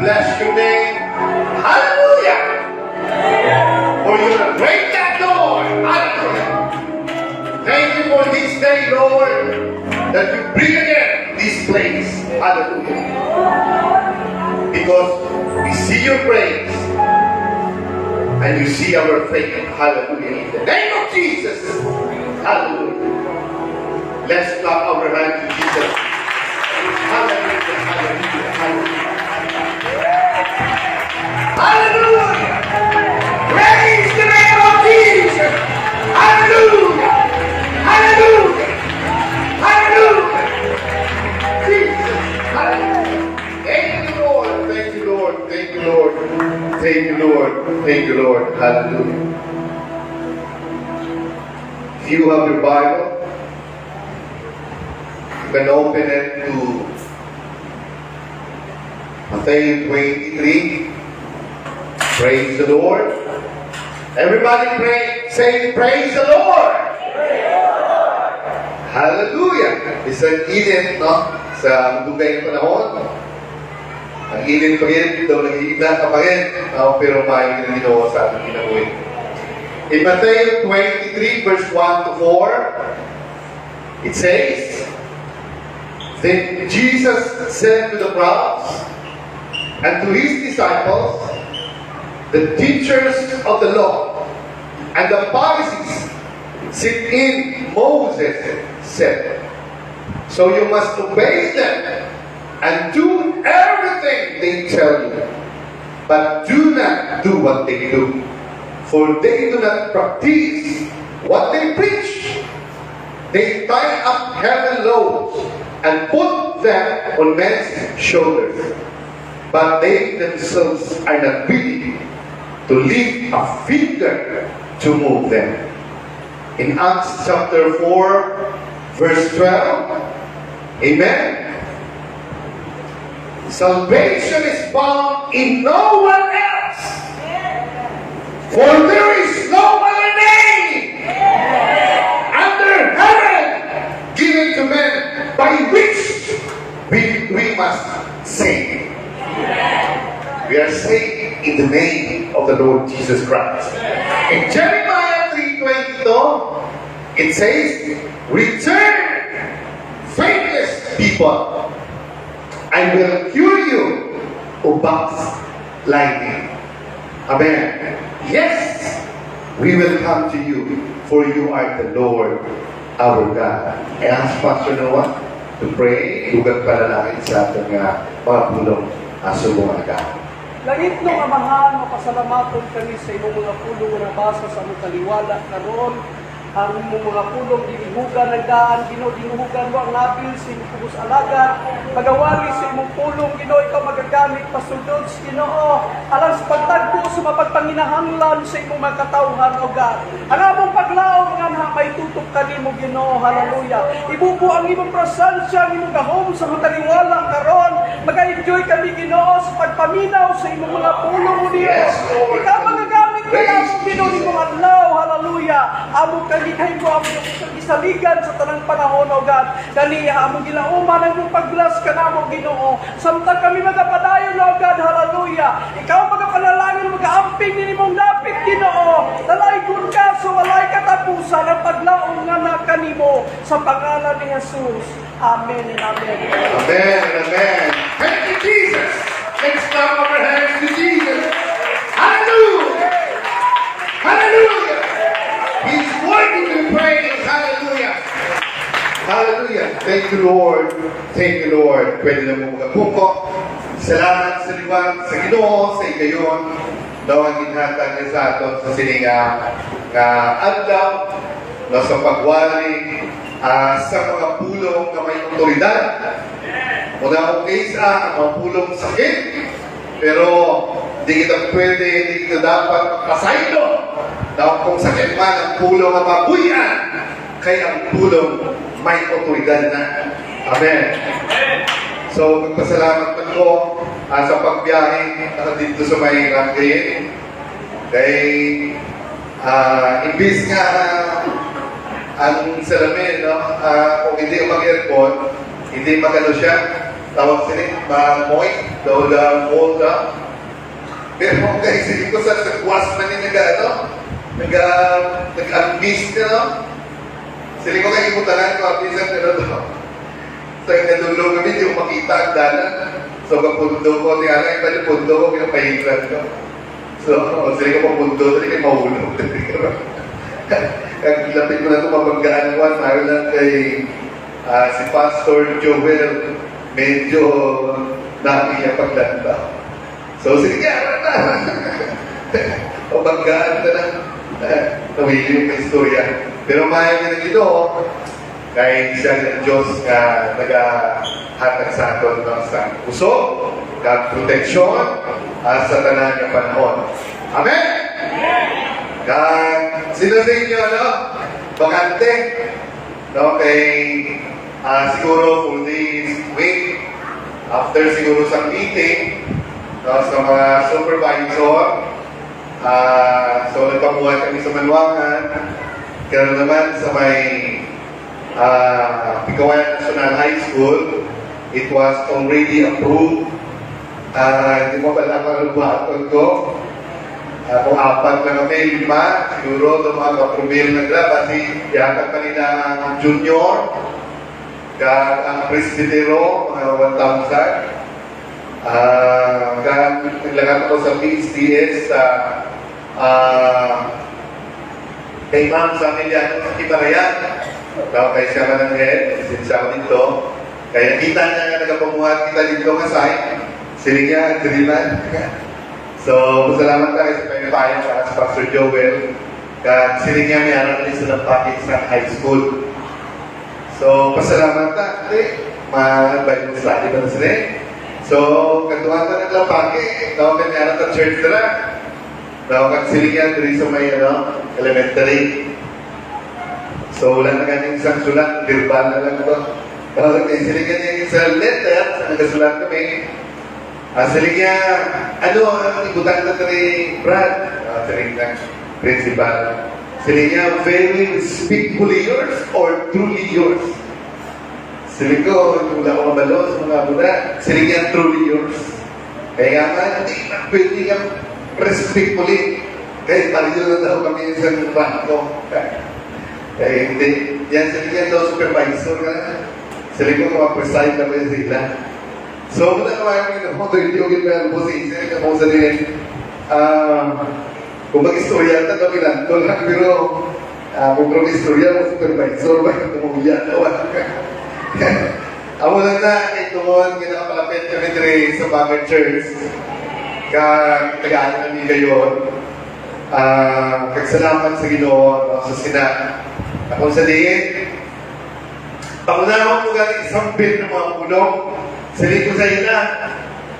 bless your name. Hallelujah. For you are great God, Lord. Hallelujah. Thank you for this day, Lord, that you bring again this place. Hallelujah. Because we see your praise and you see our faith. Hallelujah. In the name of Jesus. Hallelujah. Let's clap our hands to Jesus. Hallelujah. Hallelujah. Hallelujah. Hallelujah. Praise the name of Jesus. Hallelujah. Hallelujah. Hallelujah. Jesus. Hallelujah. Thank you, Lord. Thank you, Lord. Thank you, Lord. Thank you, Lord. Thank you, Lord. Hallelujah. If you have your Bible, you can open it to Matthew 23. Praise the Lord. Everybody pray, say, praise the Lord. Hallelujah! Isang init, no? Sa dugay ng panahon. Ang init pa rin, daw nag-iigla ka pa rin. Pero maayong ginagawa sa ating ginabuhin. In Matthew 23, verse 1 to 4, it says, Then Jesus said to the crowds and to his disciples, the teachers of the law and the Pharisees sit in Moses said, so you must obey them and do everything they tell you, but do not do what they do, for they do not practice what they preach. They tie up heavy loads and put them on men's shoulders, but they themselves are not willing to lift a finger to move them. In Acts chapter 4, verse 12, amen. Salvation is found in no one else, for there is no other name under heaven given to men by which we must save. We are saved in the name of the Lord Jesus Christ. In Jeremiah 3:22, it says, return, faithless people, I will cure you of backsliding. Amen. Yes, we will come to you, for you are the Lord our God. I ask Pastor Noah to pray, dugang panalangin sa ating mga pulong asubong agad. Langit nung amahan, mapasalamaton kami sa imong mga pulong na basa sa among kaliwala karon. Ang imong mga pulong dinihugan ng daan, Ginoo, dinuhugan mo ang nabil sa imong kubos alaga. Pagawali sa imong pulong, Ginoo, ikaw magagamit pasudod sa Ginoo. Alang sa pagtagpo sa mapagpanginahanglan sa imong mga katawhan, O God. Ang among paglaom nga may tutok kanimo, Ginoo, hallelujah. Ibubo ang imong prasansya, ang imong gahom sa mga kaliwala karon. Mag-enjoy kami, Ginoo, sa pagpaminaw sa imong mga pulong, Ginoo. Ikaw magagamit ka lamang, Ginoo, ni mong adlaw, hallelujah. Among kalighay ko, among isaligan sa tanang panahon, O God. Dali, among gilauman ang mong paglas ka namong, Ginoo. Samtang kami magapadayon, O God, hallelujah. Ikaw magapanalangin, mag-aamping ni mong lapit, Ginoo. Dalaygon ka sa walay katapusan ang paglaong nga na kanimo sa pangalan ni Jesus. Amen and amen. Amen and amen. Thank you, Jesus. Let's clap our hands to Jesus. Hallelujah. Hallelujah. He's worthy to praise. Hallelujah. Hallelujah. Thank you, Lord. Thank you, Lord. Pwede na mo magapuko. Salamat sa liwan, sa Ginoo, sa ikayon. Daw ang ginhatag niya sa aton sa sininga nga adlaw na sa pagwali sa mga pulong na may otoridad. Muna akong case ang mga pulong sakit, pero di kita pwede, di kita dapat makasaylo. Dapat kung sakit man ang pulong na mabuyan, kaya ang pulong may otoridad na. Amen. So, magpasalamat ko sa pagbiyahe dito sa may Rangayen. Kaya, imbis nga ang salamin, no? Kung hindi mag-aircon, hindi magano siya, tawag sila, mamoy, daw lang molda. Pero guys, hindi ko sa kwas man yung nag-ambis ka, no? Sila ko kayo imutangan ko, ambisan ka na to. So, kadulong kami, hindi ko makita ang dalan. So, kapundo ko, di nga lang, yung pundo ko, pinapahingran ko. So, sila ko papundo, sila kayo mahulog. Kag lapit ko na ito mapaggaan ko, mahal lang kay si Pastor Joel, medyo nakiya paglanda. So, sige nga, na. Pabanggaan ka na. Nawili yung istorya. Pero mahal ka na dito, kay siya ng Diyos na nag-hatag sa atin ng sa puso, ng proteksyon, at sa tanan ng panahon. Amen? Sino sa inyo, bakante? No, kay siguro for this week, after siguro sa meeting, sa mga supervisor, so nagpamuhan kami sa Manwangan, kaya naman sa may Picawayan National High School, it was already approved. Hindi mo pala ako ko. Kung apat na kami, 5, siguro ito mga kapromil na grab, kasi yata pa nila ang junior, ang presbytero, mga 1,000. Naglagat ako sa PSTS sa kay Ma'am sa Emiliano sa Kibarayan. Kaya siya ka ng head, siya ako dito. Kaya kita niya nga nagapamuhat kita dito nga sa'yo. Sila niya, Driman. So, salamat tayo sa pagpapayan para sa Pastor Joel. Kaya sila niya may aral din sa package sa high school. So, pasalamat na. Bible study ba na sila? So, katuhan na ng lapake, tawag ka niya sa church na. Tawag ka sila niya dito sa may elementary. So, wala na ganyan isang sulat, verbal na lang ito. Tawag ka sila niya isang letter, sa nagasulat kami. Sila niya, ang ibutan na ito ni Brad, sila niya, principal. Sila niya, very respectfully yours or truly yours. Sila ko, wala ko mabalo sa mga buda. Sila niya, truly yours. Kaya nga, hindi na pwede niya respectfully. Kaya paliyo na daw kami sa bangko. Kaya hindi. Yan, sila niya daw supervisor ka. Sila ko, mga-preside na ba sila. So, muna naman yung hindi na posisyon, yung kung sa din, kung mag-istorya na kami lang, pero kung mag-istorya mo supervisor, bakit tumuya na Amo lang na, ito mo, kinakapalapit kami dire sa Bagger Church, tagaan kami kayo, kagsalamat sa Ginoo, sa Sina. Ako sa diin, pangunahan mo galing isang bin ng mga puno, sali ko sa ina,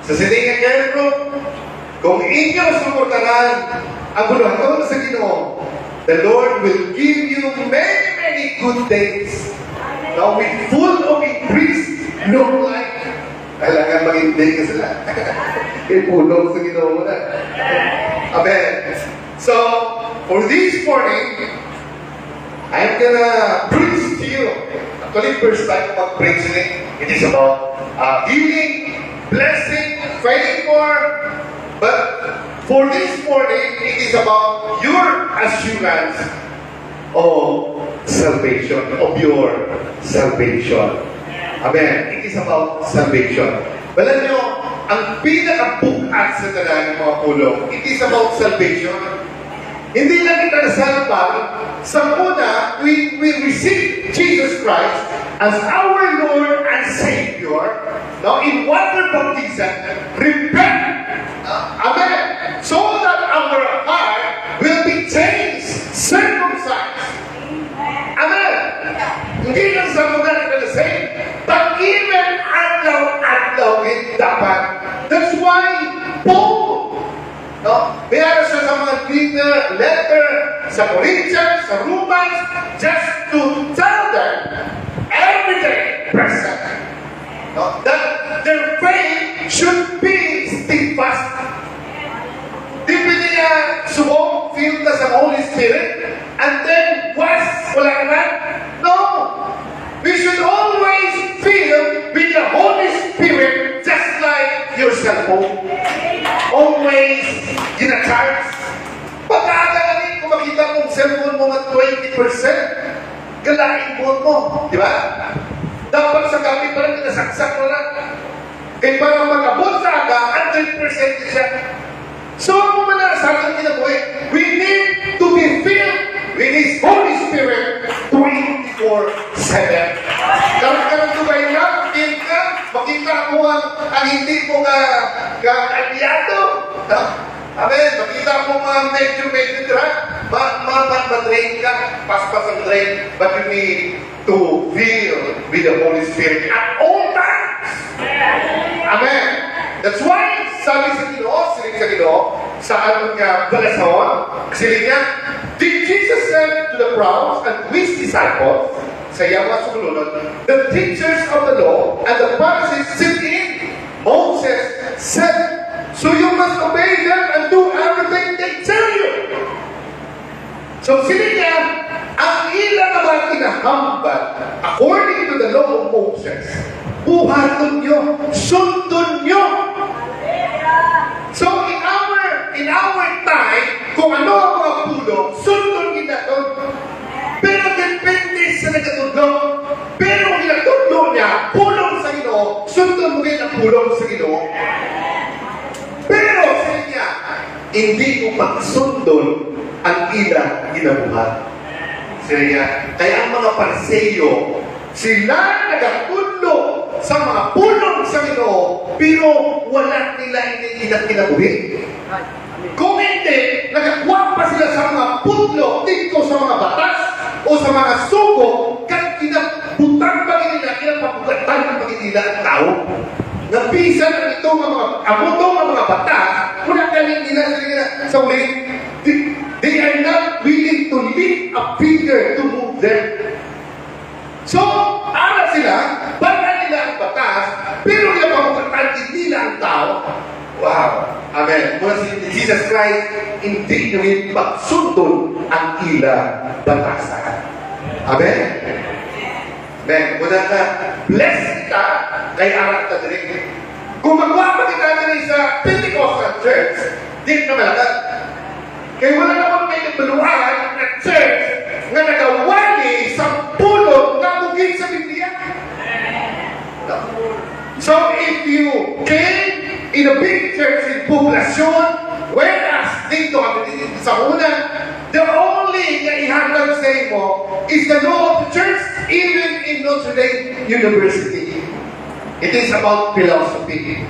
sa siningan kayo, kung inyo suportaran ang bunuhan sa Ginoo, the Lord will give you many, many good days. Now, with full of increase, no life. Kailangan mag-intake ka sila. Ipulong sa Ginoo na. Amen. So, for this morning, I'm gonna preach to you. Actually, first time mag-preach it is about healing, blessing, favor. But for this morning, it is about your assurance of salvation, of your salvation. Amen. It is about salvation. Alam nyo, ang pinaka-bukat sa tanan ng mga pulong, it is about salvation. Hindi lang kita nasalbal. Sa una, we receive Jesus Christ as our Lord and Savior. Now, in water baptism, repent. Amen. So that our heart will be changed, circumcised. Amen. Hindi lang sa mga nagkalasay, but even adlaw dapat. That's why Paul, mayroon siya sa mga letter sa Corinthians, sa Romans, just to tell them every day present that their faith should be steadfast. Di pwede niya subok, filled na sa Holy Spirit, and then wala naman? No! We should always fill with the Holy Spirit cellphone. Always gina-charge. Pagkakagaling, kung makita mong cellphone mo at 20%, galain mo. Di ba? Dapat sa gabi pa lang, nasaksak mo lang. Kaya para mag-abot sa aga, 100% siya. So, ano man na sa ating kinabuhi? We need to be filled with His Holy Spirit 24/7. Karang tubay na, makita mo ang hindi mo ka-aliado. Amen. Makita mo medyo drug, ma-drain ka, paspas ang drain, but you need to fill with the Holy Spirit at all times. Amen. That's why, sabi sa Ginoo, sa ano niya, balasahon, sili niya, did Jesus said to the crowds and to His disciples, sa mga sumunod, the teachers of the law and the Pharisees sit in. Moses said, so you must obey them and do everything they tell you. So sili niya, ang ilang naman kinahambal, according to the law of Moses, buhaton nyo, sundon nyo. So in our time, kung ano ang mga pulong, sundon kita doon. Pero depende sa nagatudlo. Pero kung ginatudlo niya, pulong sa Ginoo, sundon mo kayo ang pulong sa Ginoo. Pero sa niya, hindi mo magsundon ang ilang ginabuhat. Sa niya, kaya ang mga Pariseyo, sila nagatudlo sa mga pulong sa Ginoo, pero wala nila kinabuhi. Kung hindi, nagakuha pa sila sa mga putlo dito sa mga batas o sa mga sugo, kaya kinabutang pa nila, kinapapugatan pa nila ang tao. Napisan ang itong mga batas, wala galing nila sa uli, they are not willing to lift a finger to move them. So, ara sila, baka nila ang batas, pero kinapapugatan nila ang tao. Wow! Amen. Mula si Jesus Christ, hindi nyo pagsundon ang ilang batasan. Amen? Amen. Muna ka, bless ka kay anak ka din. Kung magwapa kita din sa Pentecostal Church, di na malagat. Kaya wala naman may nagbaluhan na church na nagawali sa pulong na mugin sa Biblia. No. So if you came in a big church in poblasyon, whereas dito sa una, the only na ihandang sa mo is the law of the church, even in Notre Dame University. It is about philosophy.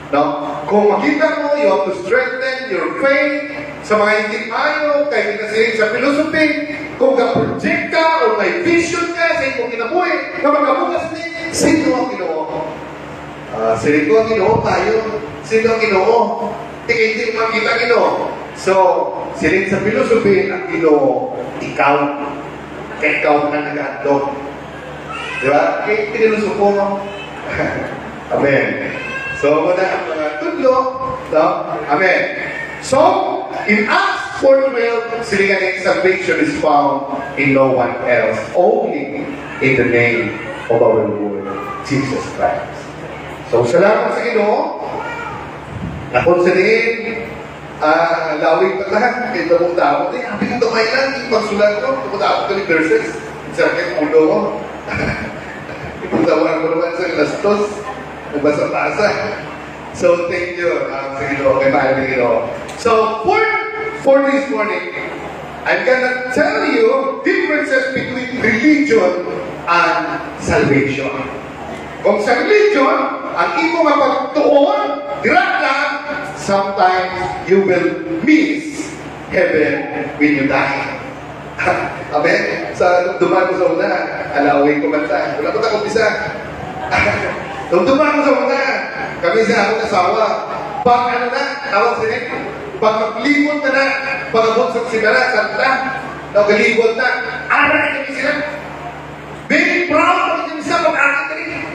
No? Kung makita mo, you have to strengthen your faith sa mga hindi ayaw, kaya pinasiling sa philosophy, kung ka-project ka o may vision ka sa iyong kinabuhi, na magkabukas din, sino ang Ginoo? Sino ang Ginoo tayo? Sino ang Ginoo? Hindi makita Ginoo. So, siling sa philosophy, ang Ginoo, ikaw. Kaya ikaw na nag-aandog. Di ba? Kaya pinilusupo mo. Amen. So, muna ang mga tudlo. No? Amen. So, in Acts 4:12, silingan salvation is found in no one else, only in the name of our Lord Jesus Christ. So, salamat sa Ginoo. Nakonsiderin, lawig pa lahat. Kaya mong dapat, habi kong damay lang, yung pagsulat ko, dapat ko ni verses. Sa akin, ulo ko. Ipagtawan ko naman sa lastos, nagbasa-basa. So, thank you, sa Ginoo, kay mahal ni Ginoo. So, for this morning, I'm gonna tell you differences between religion and salvation. Kung sa religion, ang imo nga pagtuon, lang, sometimes you will miss heaven when you die. Amen? Sa dumaan ko sa una, alawin ko manta. Wala ko na kumpisa. Nung dumaan ko sa una, kami sa akong asawa, pag ano na, tawag siya, pag maglibot na na, pag-abot sa simera, santa, nagalibot na, ara na kami sila. Very proud kami sa pag-akit na rin.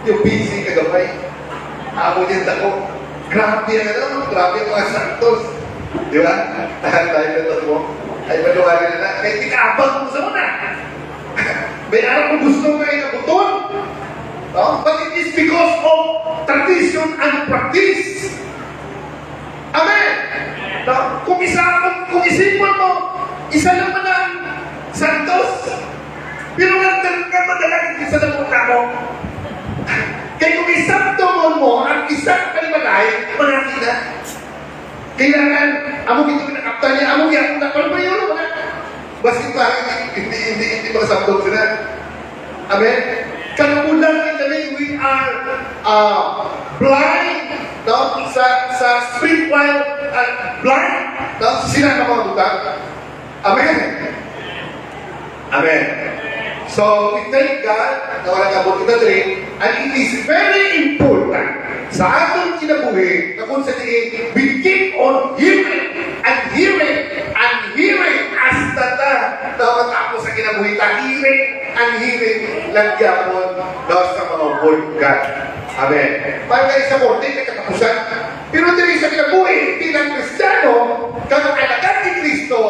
Yung busy kagabay. Ako din ako. Grabe ang ano, grabe ang mga santos. Di ba? Tahan tayo na ito mo. Ay, maluwari na. Kaya tinabang mo sa muna. May araw kung gusto mo ay nabuton. No? But it is because of tradition and practice. Amen! No? Kung isipon mo, isa naman ang santos, pero madalagin isa na muna mo. Kaya kung isang tungon mo, ang isang kalimalay, manaki na. Kailangan, amo ito pinakapta niya, amo yan, ano ba yun? Basit pa, hindi makasabdog sila. Amen? Kanulang kami, we are blind, no? Sa spiritual blind, no? Sila na mga butang. Amen? Amen. So, we thank God na walang abot kita rin, and it is very important sa atong kinabuhi na kung sa tingin, we keep on hearing and hearing and hearing hasta na matapos sa kinabuhi ta, hearing and hearing lagyapon sa mga word of God. Amen. Parang kayo sa korte, may katapusan. Pero dili sa kinabuhi, bilang Kristiyano, kang alakan ni Kristo,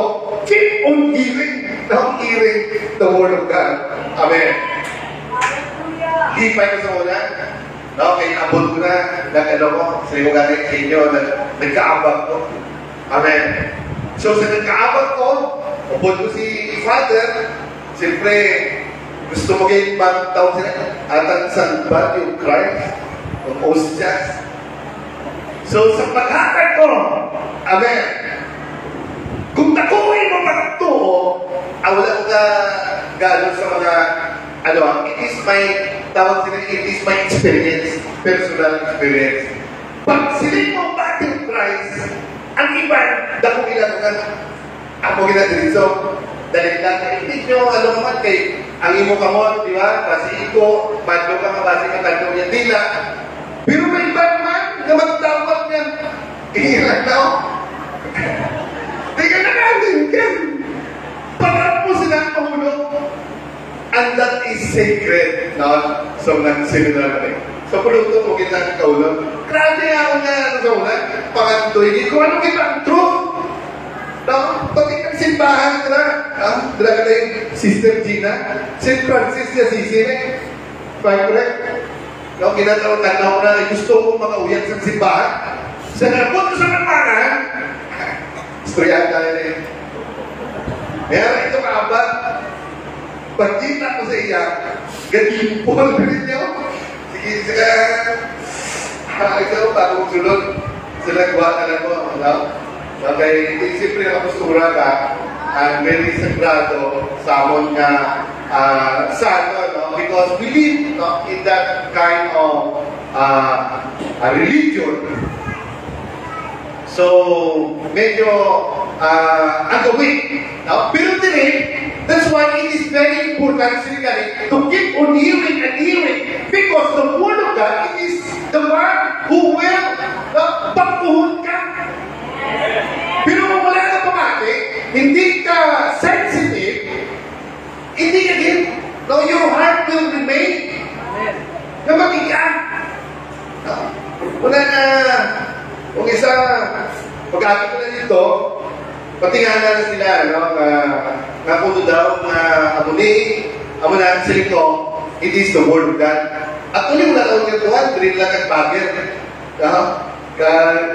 keep on hearing the Word of God. Amen. Di pa ito sa una. No, kaya abot ko na, sa iyo galing sa inyo, nagkaabag ko. Amen. So sa nagkaabag ko, abot ko si Father, siyempre, gusto mo kayo magtawag sila, atang sa body of Christ, of Ostias. So sa paghatag ko, amen, kung takuhin mo pagtuo, wala ko na gano'n sa mga, it is my, tawag sila, it is my experience, personal experience. Pag silip mo body of Christ, ang iba, dako ginagawa, ako ginagawa. So, dahil lang, hindi nyo, naman kay, ang imo kamot, di ba? Kasi iko, madlo ka mabasi ka tagdo niya, dila. Pero may iba naman, na magtawag niya, ilan na, di ka nakalim ka. Parang mo sila ang pahulog. And that is sacred, no? So, nag-seminar na rin. So, puluto mo kita kaulog. Grabe ako na, sa una, pangantoy, hindi ko ano kita ang truth. No? Pati ang simbahan na, dala ka yung Sister Gina, St. Francis de Assisi, correct? No, kinatawag-tanaw na gusto kong makauyan sa simbahan. Sa nabot ko sa kapangan, istoryahan tayo na yun. Meron ito kaabad, pagkita ko sa iya, gatimpol rin niyo. Sige, sige, ito, bagong sulod, sila gawa ka na mo, no? Okay, siyempre nakapostura ka, and very sagrado sa amon nga sano, no? Because we live, no, in that kind of religion. So, medyo agawin, no? Pero din, that's why it is very important to keep on hearing and hearing, because the Word of God, it is the one who will pagpuhon ka. Pero kung wala ka pamati, hindi ka sensitive, hindi ka din, no, your heart will remain na mabigat. No? Wala na, kung isa, pag-atin ko na dito, patingala na sila, no, na kung daw, na amo na sila ko, it is the Word of God. At ulit mo na lang yung Tuhan, rin lang ang bagay.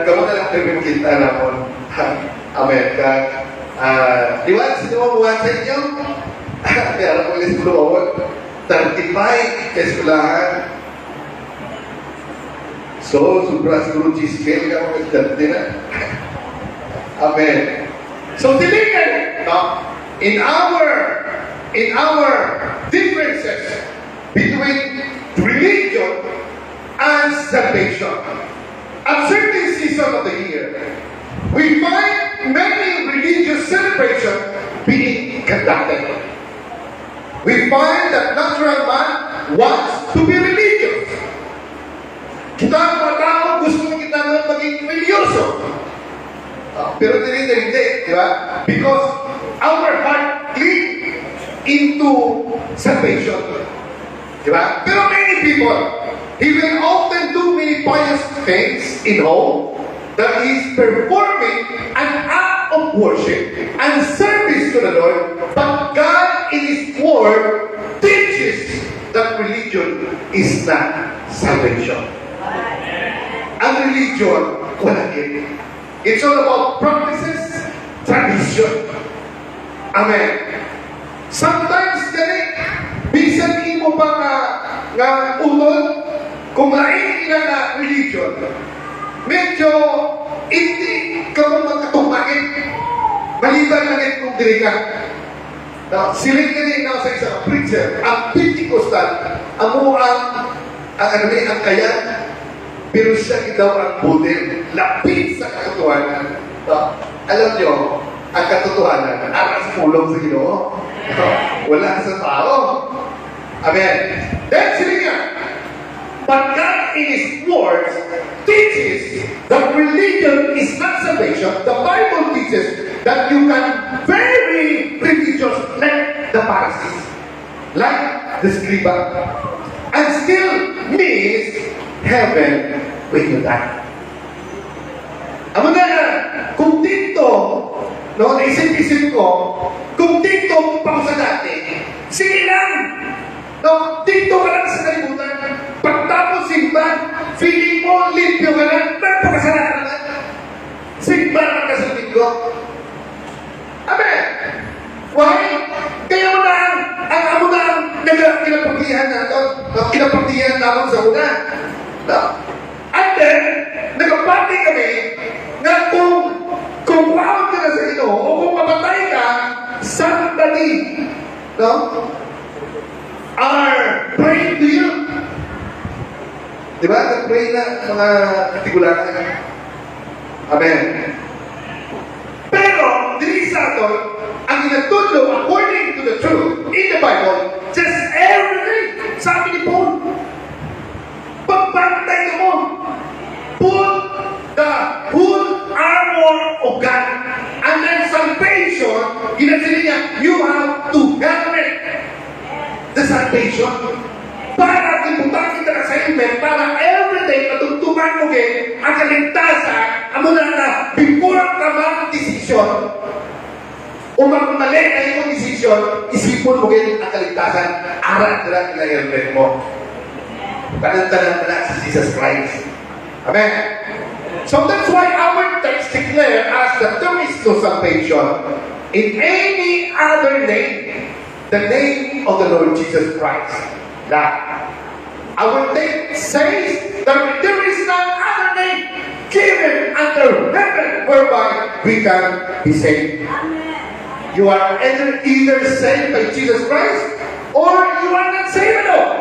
Kamu na lang kami kita na po. Amen. Liwan, sino mo buwan sa inyo? Kaya ako ulit sa lumawan. 35 sa eskulahan. So, sobra siguro G-scale ka mga estudyante na. Amen. So, diligan, no? In our differences between religion and salvation, at certain season of the year, we find many religious celebrations being conducted. We find that natural man wants to be religious. Kita mga tao gusto kita na maging religyoso. Pero hindi, di ba? Because our heart leads into salvation. Di ba? Pero many people, he will often do many pious things in hope that he is performing an act of worship and service to the Lord, but God in His Word teaches that religion is not salvation. Ang religion, wala yun. It's all about practices, tradition. Amen. Sometimes, gani, bisan imo pa nga unod, kung lain ina na religion, medyo hindi ka mo magkatumain. Maliban lang ito kung dili ka. Now, siling gani na sa isang preacher, ang Pentecostal, ang kaya, pero siya daw ang model, lapit sa katotohanan. Alam nyo, ang katotohanan, aras pulong sa Ginoo. Wala sa tao. Amen. Then sila nga, but God in His words teaches that religion is not salvation. The Bible teaches that you can very religious like the Pharisees, like the Scriba, and still miss heaven when you die. Amo na, kung dito, no, naisip-isip ko, kung dito pa sa dati, sige lang! No, dito ka lang sa kalimutan. Pagtapos simba, feeling mo, limpyo ka lang, nagpakasalanan ka lang. Simba lang ka sa linggo. Amen! Why? Kaya mo na ang amo na ang kinapagdihan natin, kinapagdihan natin sa una. No? And then, nagpapati kami na kung wawag ka na sa Ginoo o kung mamatay ka, somebody, no? Are praying to you. Diba? Nag-pray na mga katigulangan. Amen. Pero, dili sa ato, ang inatulo according to the truth in the Bible, just every day, sabi ni Paul, pagbantay ka mo, put the whole armor of God. And then salvation, ginasili niya, you have to helmet the salvation. Para ibutan kita sa helmet, para everyday matutungan mo kayo ang kaligtasan, ang muna na, before ka mag-desisyon, o magmali na yung desisyon, isipon mo kayo ang kaligtasan, aral na lang helmet mo. Panantanan na sa Jesus Christ. Amen. So that's why our text declare as that there is no salvation in any other name, the name of the Lord Jesus Christ. That our text says that there is no other name given under heaven whereby we can be saved. You are either saved by Jesus Christ or you are not saved at all.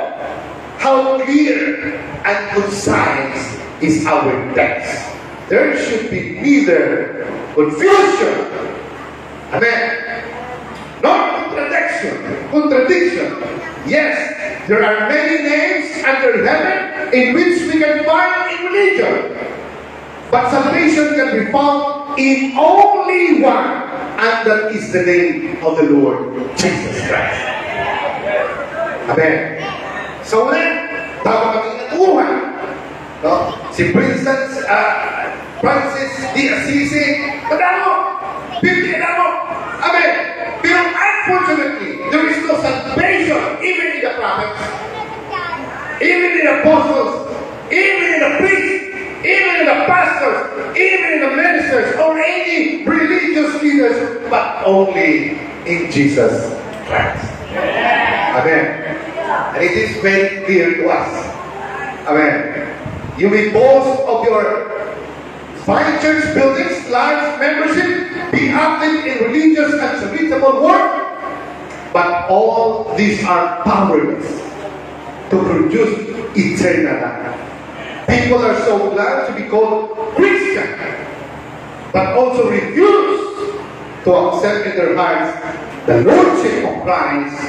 How clear and concise is our text. There should be neither confusion, amen, nor contradiction. Yes, there are many names under heaven in which we can find in religion, but salvation can be found in only one, and that is the name of the Lord Jesus Christ. Amen. So then, tama kami natuhan. No? Si Princess Francis de Assisi, madamo, Biblia mo. Amen. Pero unfortunately, there is no salvation even in the prophets, even in the apostles, even in the priests, even in the pastors, even in the ministers, or any religious leaders, but only in Jesus Christ. Amen. And it is very clear to us. Amen. You may boast of your fine church buildings, large membership, be active in religious and charitable work, but all these are powerless to produce eternal life. People are so glad to be called Christian, but also refuse to accept in their hearts the Lordship of Christ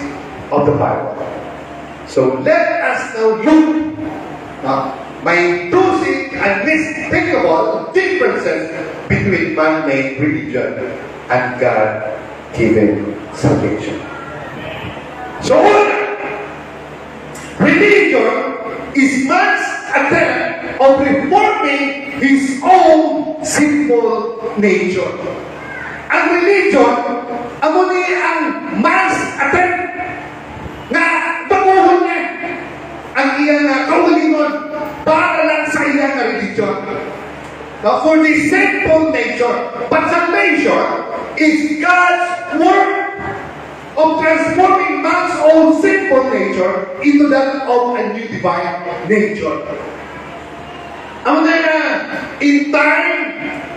of the Bible. So let us now look my intrusive and mistakeable differences between man-made religion and God-given salvation. So, religion is man's attempt of reforming his own sinful nature. Ang religion, amo ni ang man's attempt na baguhon niya ang iyang Now, for the sinful nature, but salvation is God's work of transforming man's own sinful nature into that of a new divine nature. Ang mga na, in time,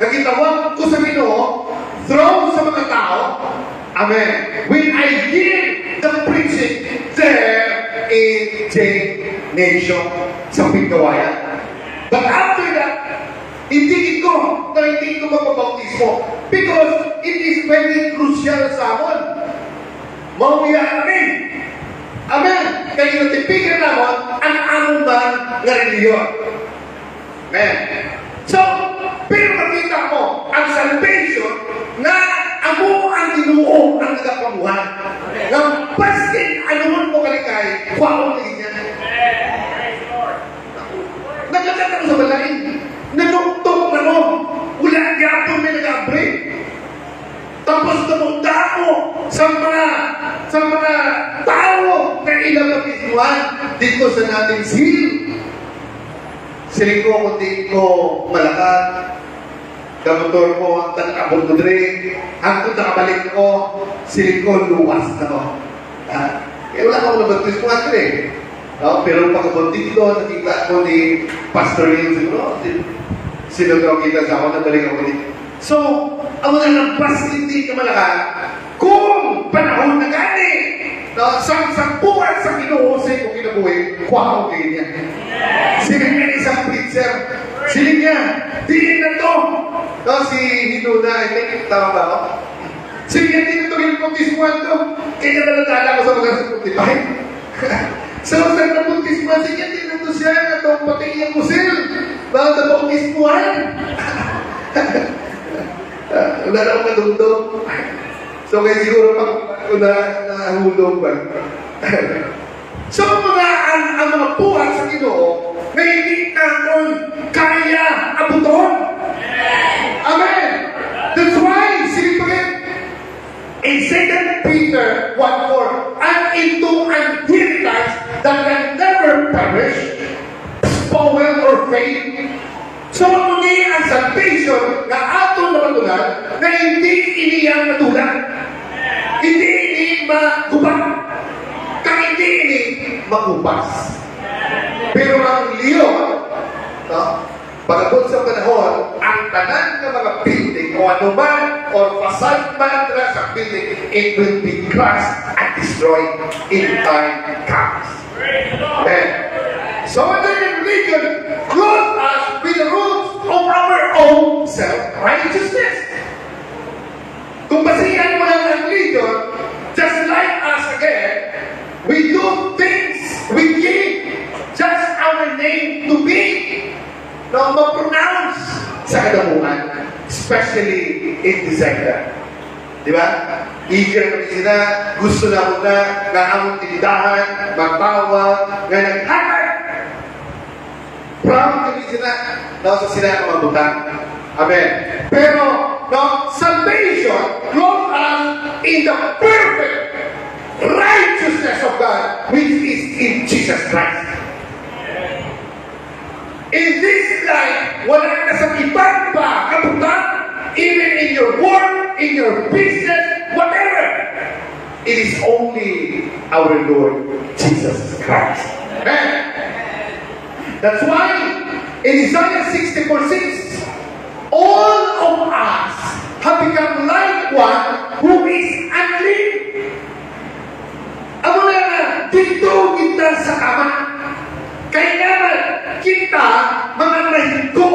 nagitawag ko sa Ginoo, through sa mga tao, amen, when I give the preaching there in J Nation sa Pigkawayan. But after that, hindi ko mapabautismo because it is very crucial sa amon. Mauya kami. Amen. Kaya natipigan naman ang among man nga reliyon. Amen. So, pero makita mo ang salvation na amo ang Ginoo ang nagapamuhan. Nga baskin anuman mo kalikay, kwaon na niya. Naglagat ako sa balain. Nanuktok na mo. Wala yapon may nag-abri. Tapos namunta ako sa mga tao na ilabapisuan dito sa nating sil. Siling ko kung di ko malakad. Kamotor ko ang tanakabot ko dre. Ang kung nakabalik ko, siling ko luwas na ko. Kaya wala akong nabapisuan ko dre. No? Pero pagkabuntik ko, nakita ko ni Pastor Lin siguro. Sinugro kita sa ako, nabalik ako dito. So, ang mga nagpas hindi ka malakad, kung panahon na gani, no, sa buwan sa Ginoo sa kung kinabuhi, kwaw kayo niya. Sige nga isang preacher, sige niya, diin na to. No, si Hinuna, I think, tama ba ako? Sige nga, diin na to, hilpuntismuan to. Kaya nalatala ko sa mga siputipay. So, sa napuntismuan, sige, diin na to siya, na itong patiyang musil. Bakit na bautismuan? Wala na akong madugdog. So, kaya siguro pag ako nahulog ba? So, ang mga buhat sa Ginoo, na hindi natin kaya abuton. Amen. That's why, silipagin, in 2 Peter 1:4, and into an inheritance that can never perish, spoil or fade. So, muli ang salvation na ato na matulan na hindi iniyang matulan. Hindi ini magubang. Kang hindi ini magupas. Pero ang liyon, no? Pagkabot sa panahon, ang tanan ng mga building o anuman or facade man sa building, it will be crushed and destroyed in time comes. Amen. So, the religion clothes us with the rules of our own self-righteousness. Kung basihan mo lang ang religion, just like us again, we do things, we give just our name to be, no, ma-pronounce sa kadamuhan, especially in December. Di ba? Eager kami sila, gusto na mo na, nga among tindahan, magbawa, nga naghatag. Proud kami sila, no, sa sila ang mabutang. Amen. Pero, no, salvation brought us in the perfect righteousness of God, which is in Jesus Christ. In this life, wala ka sa ibang pa kabutang, even in your work, in your business, whatever. It is only our Lord Jesus Christ. Amen. That's why in Isaiah 64:6, all of us have become like one who is unclean. Amo na dito kita sa kama. Kaya naman kita mga nahigo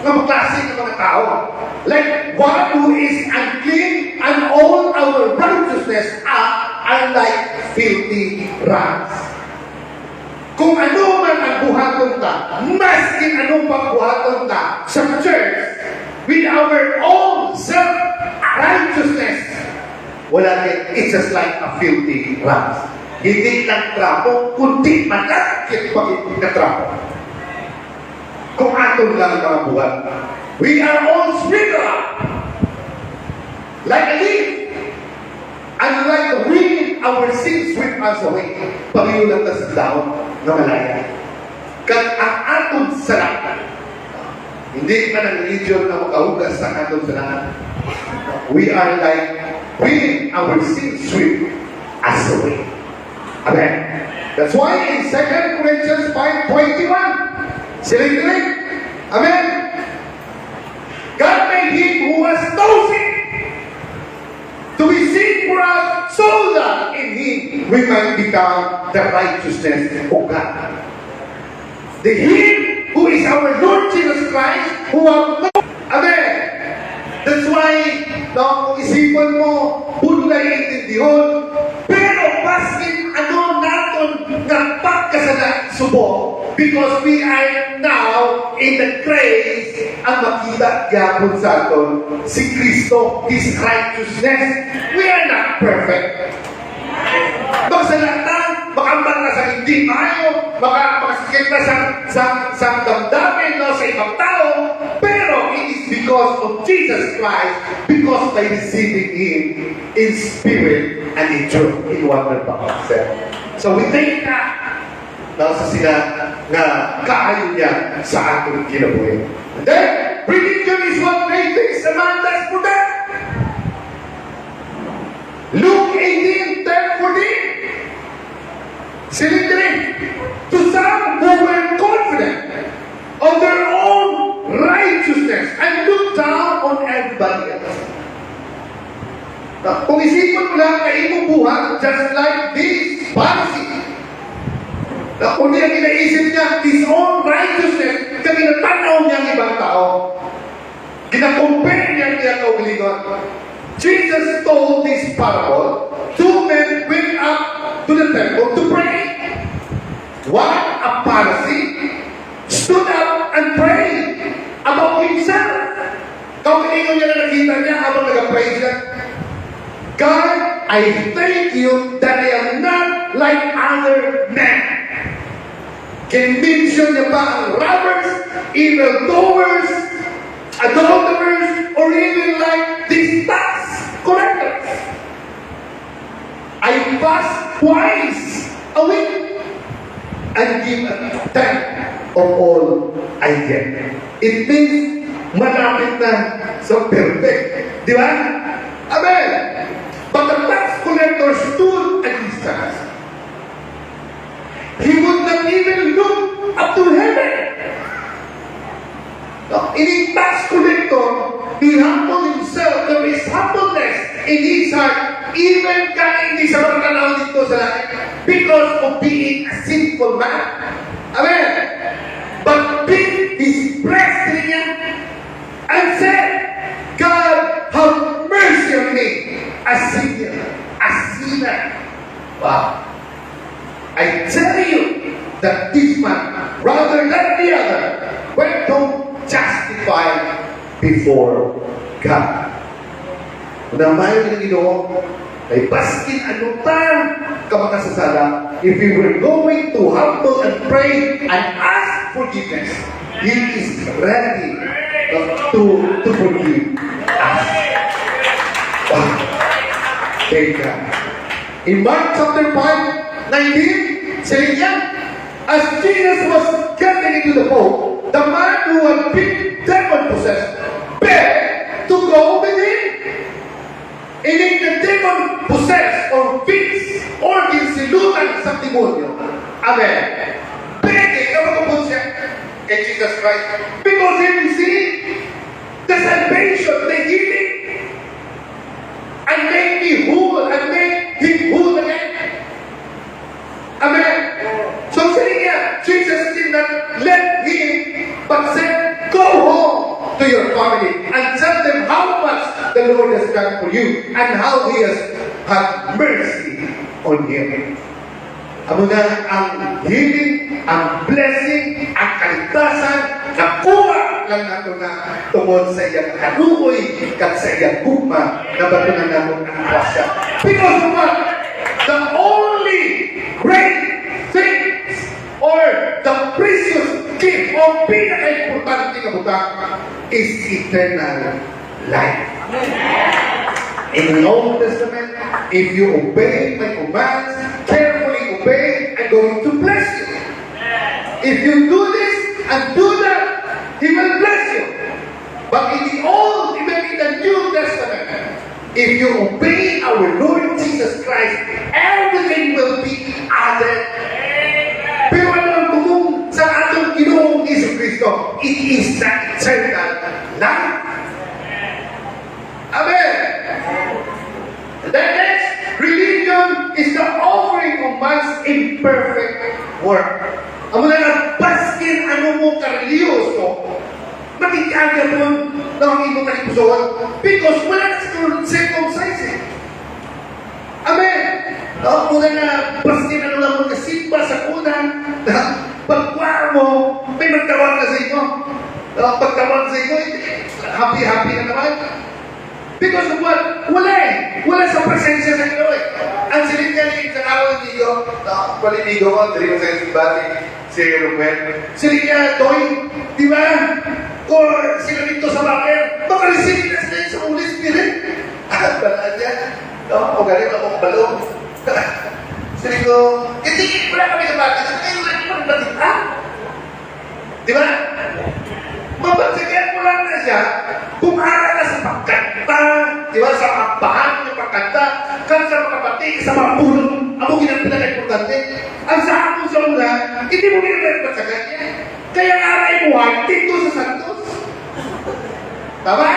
ng klase ng mga tao. Like one who is unclean and all our righteousness are like filthy rags. Kung ano man ang buhaton ta, maskin anong pang buhaton ta sa church, with our own self-righteousness, wala din, it's just like a filthy rags. Hindi lang trapo, kundi malakit pag-ibig na trapo. Kung aton lang ang buhat. We are all sprinkled up, like a leaf, and like the wind, our sins sweep us away. Pag-iulat na sa daon na malaya. Kag ang aton sarap, Hindi man ang religion na makahugas sa atong sanahan. We are like bringing our sins sweep us away. Amen. That's why in 2 Corinthians 5:21, siling-siling, amen. God made him who has no sin to be sin for us, so that in him we might become the righteousness of God. The him who is our Lord Jesus Christ, who have no... Amen. That's why, no, kung isipan mo, budlay intindihon, pero paskin ano naton nga pagkasalan subo, because we are now in the grace ang makita gyapon sa aton si Kristo, His righteousness. We are not perfect. Magsalatan, makambal na sa hindi maayo, makasakit na sa damdamin, no, sa ibang tao, pero it is because of Jesus Christ, because by receiving Him in spirit and in truth, in wonder pa ourselves. So we thank God na sa sila nga kaayo niya sa atong kinabuhi. And then, religion is what great things a man does for them. Luke 18:10-14. Siling-siling, to some who were confident of their own righteousness and looked down on everybody else. Kung isipin mo lang na imong buhat, just like this Pharisee, na kung niya kinaisip niya his own righteousness, kaginatanaw niya ang ibang tao, kinakompare niya kaugalingon. Jesus told this parable. Two men went up to the temple to pray. One, a Pharisee, stood up and prayed about himself. Kaugalingon niya na nakita niya habang nag-pray siya. God, I thank you that I am not like other men. Can-mention niya pa ang robbers, evildoers, adulterers, or even like these tax collectors. I fast twice a week and give a tenth of all I get. It means malapit na sa perfect. Di ba? Amen! But the tax collector stood at distance. He would not even look up to heaven. No, in a tax collector, he humbled himself. There is humbleness in his heart, even kahit hindi sa pagkanaw dito sa langit, because of being a sinful man. Amen. But picked his breast niya and said, God, have mercy on me, a sinner, a sinner. Wow. I tell you that this man, rather than the other, went home justified before God. Kung may Ginoo, ay baskin ano pa kamakasasala, if we were going to humble and pray and ask forgiveness, He is ready to forgive us. Wow. Thank God. In Mark chapter 5:19, saying niya, as Jesus was getting into the boat, the man who had been demon-possessed begged to go with him. And in the demon-possessed or fixed organ silutan sa demonyo. Amen. Begging, kapag siya kay Jesus Christ. Because he received the salvation, the healing, and make me whole, and make him whole again. Amen. So saying niya, Jesus did not let him, but said, go home to your family and tell them how much the Lord has done for you and how He has had mercy on him. Amo na ang healing, ang blessing, ang kaligtasan, nakuha lang nato na tungod sa iyang kaluoy kat sa iyang gugma na batunan nato ang grasya. Because of what? The only great things or the precious gift o pinaka-importante na butang is eternal life. In the Old Testament, if you obey my commands, carefully obey, I'm going to bless you. If you do this and do that, He will bless you. But in the Old, even in the New Testament, if you obey our Lord Jesus Christ, everything will be added. Pero ano ang bumong sa atong Ginoong Jesucristo? It is the eternal life. Amen. The next, religion is the offering of man's imperfect work. Ang mga nagpaskin ano mo kareliyoso, matikagya mo na ang imo kalipusoan because wala na sa circumcise eh. Amen. Muna na paskin ano lang mo kasimba sa kuna, pagkuha mo, may magtawag na sa inyo. Pagtawag sa inyo, happy-happy na naman. Because of what? Wala eh. Wala sa presensya sa inyo eh. Ang silid ka rin sa kawan ninyo, paliligo ko, dali mo sa isibati, si Ruben. Silid ka, Toy, di ba? O sila dito sa bakit, makareceive na sila sa Holy Spirit. Balaan niya. O galing ako balong. Silid ko, hindi, wala kami sa bakit. Ay, wala naman batit, ha? Di ba? Mabagsagan mo lang na siya, kumara ka sa pagkanta, di ba, sa kabahan ng pagkanta, kan sa mga kapatid, sa mga pulong, amo pinag-importante. Ang sa akin sa una, hindi mo pinag-importante niya. Kaya aray mo, dito sa Santos. Tama?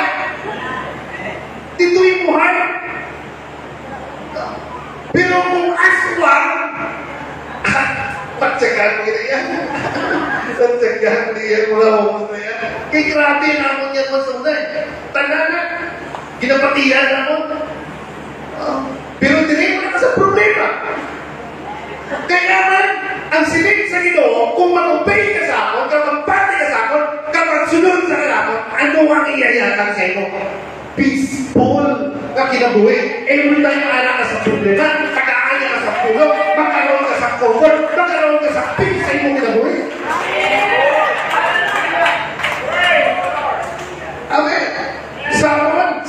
Dito yung buhay. Pero kung aswang, pagtsagaan mo yan. Pagtsagaan mo yan, mga homos na yan. Kaya grabe naman yan mas una eh. Tanda na, ginapatihan naman. Pero hindi mo na sa problema. Kaya man, ang silid sa Ginoo, kung mag-obey ka sa akin, kapag pati ka sa akin, kapag sunod sa akin, ano ang iyayatan sa iyo? Peaceful na kinabuhi. Every time anak ka sa problema, kakaaya ka sa pulo, magkaroon ka sa comfort, magkaroon ka sa peace sa iyong kinabuhi. Amen. Sa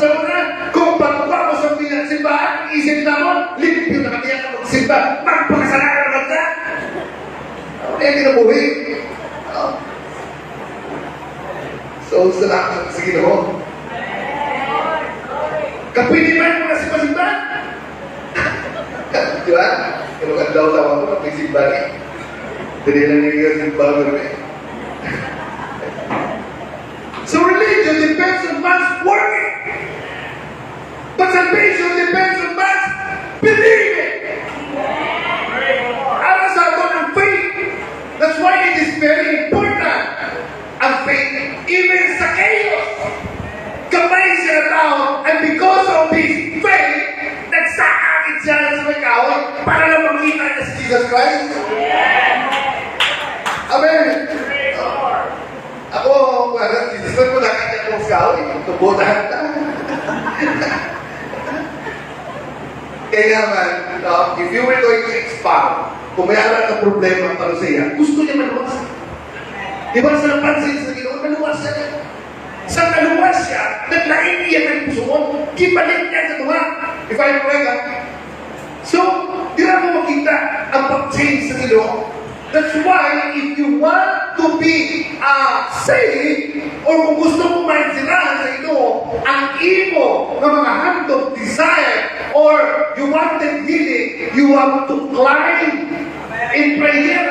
una, kung pagkuha mo sa pinagsimbahan, isip naman, limpyo na katiyak na magsimba, magpakasalanan naman ka. Ano yung kinabuhi? So, salamat sa Ginoo. Kapiliman mo na si Pasimba. Di ba? Kaya magandang ako na may simba niya. Dali lang yung simba mo rin. So religion depends on man's working. But salvation depends on man's believing. Para sa ato ng faith. That's why it is very important. Ang faith, even sa chaos. Kamay siya na tao, and because of his faith, nagsakakit siya sa may kahoy para lang makita niya si Jesus Christ. Amen. Ako, parang Jesus Christ, wala ka niya kong kahoy, tubutan na. Kaya naman, if you were going to expound, kung may aral na problema para sa iya, gusto niya maluwas. Di ba sa napansin sa Ginoo, maluwas siya. Sa naluwas siya, naglaing niya ng puso mo, kipalit niya sa tuwa. If I'm correct, so, di na mo makita ang pag-change sa Ginoo. That's why, if you want to be saved, or kung gusto mo mainsirahan sa Ginoo, ang imo ng mga handog desire, or you wanted healing, you have to climb in prayer.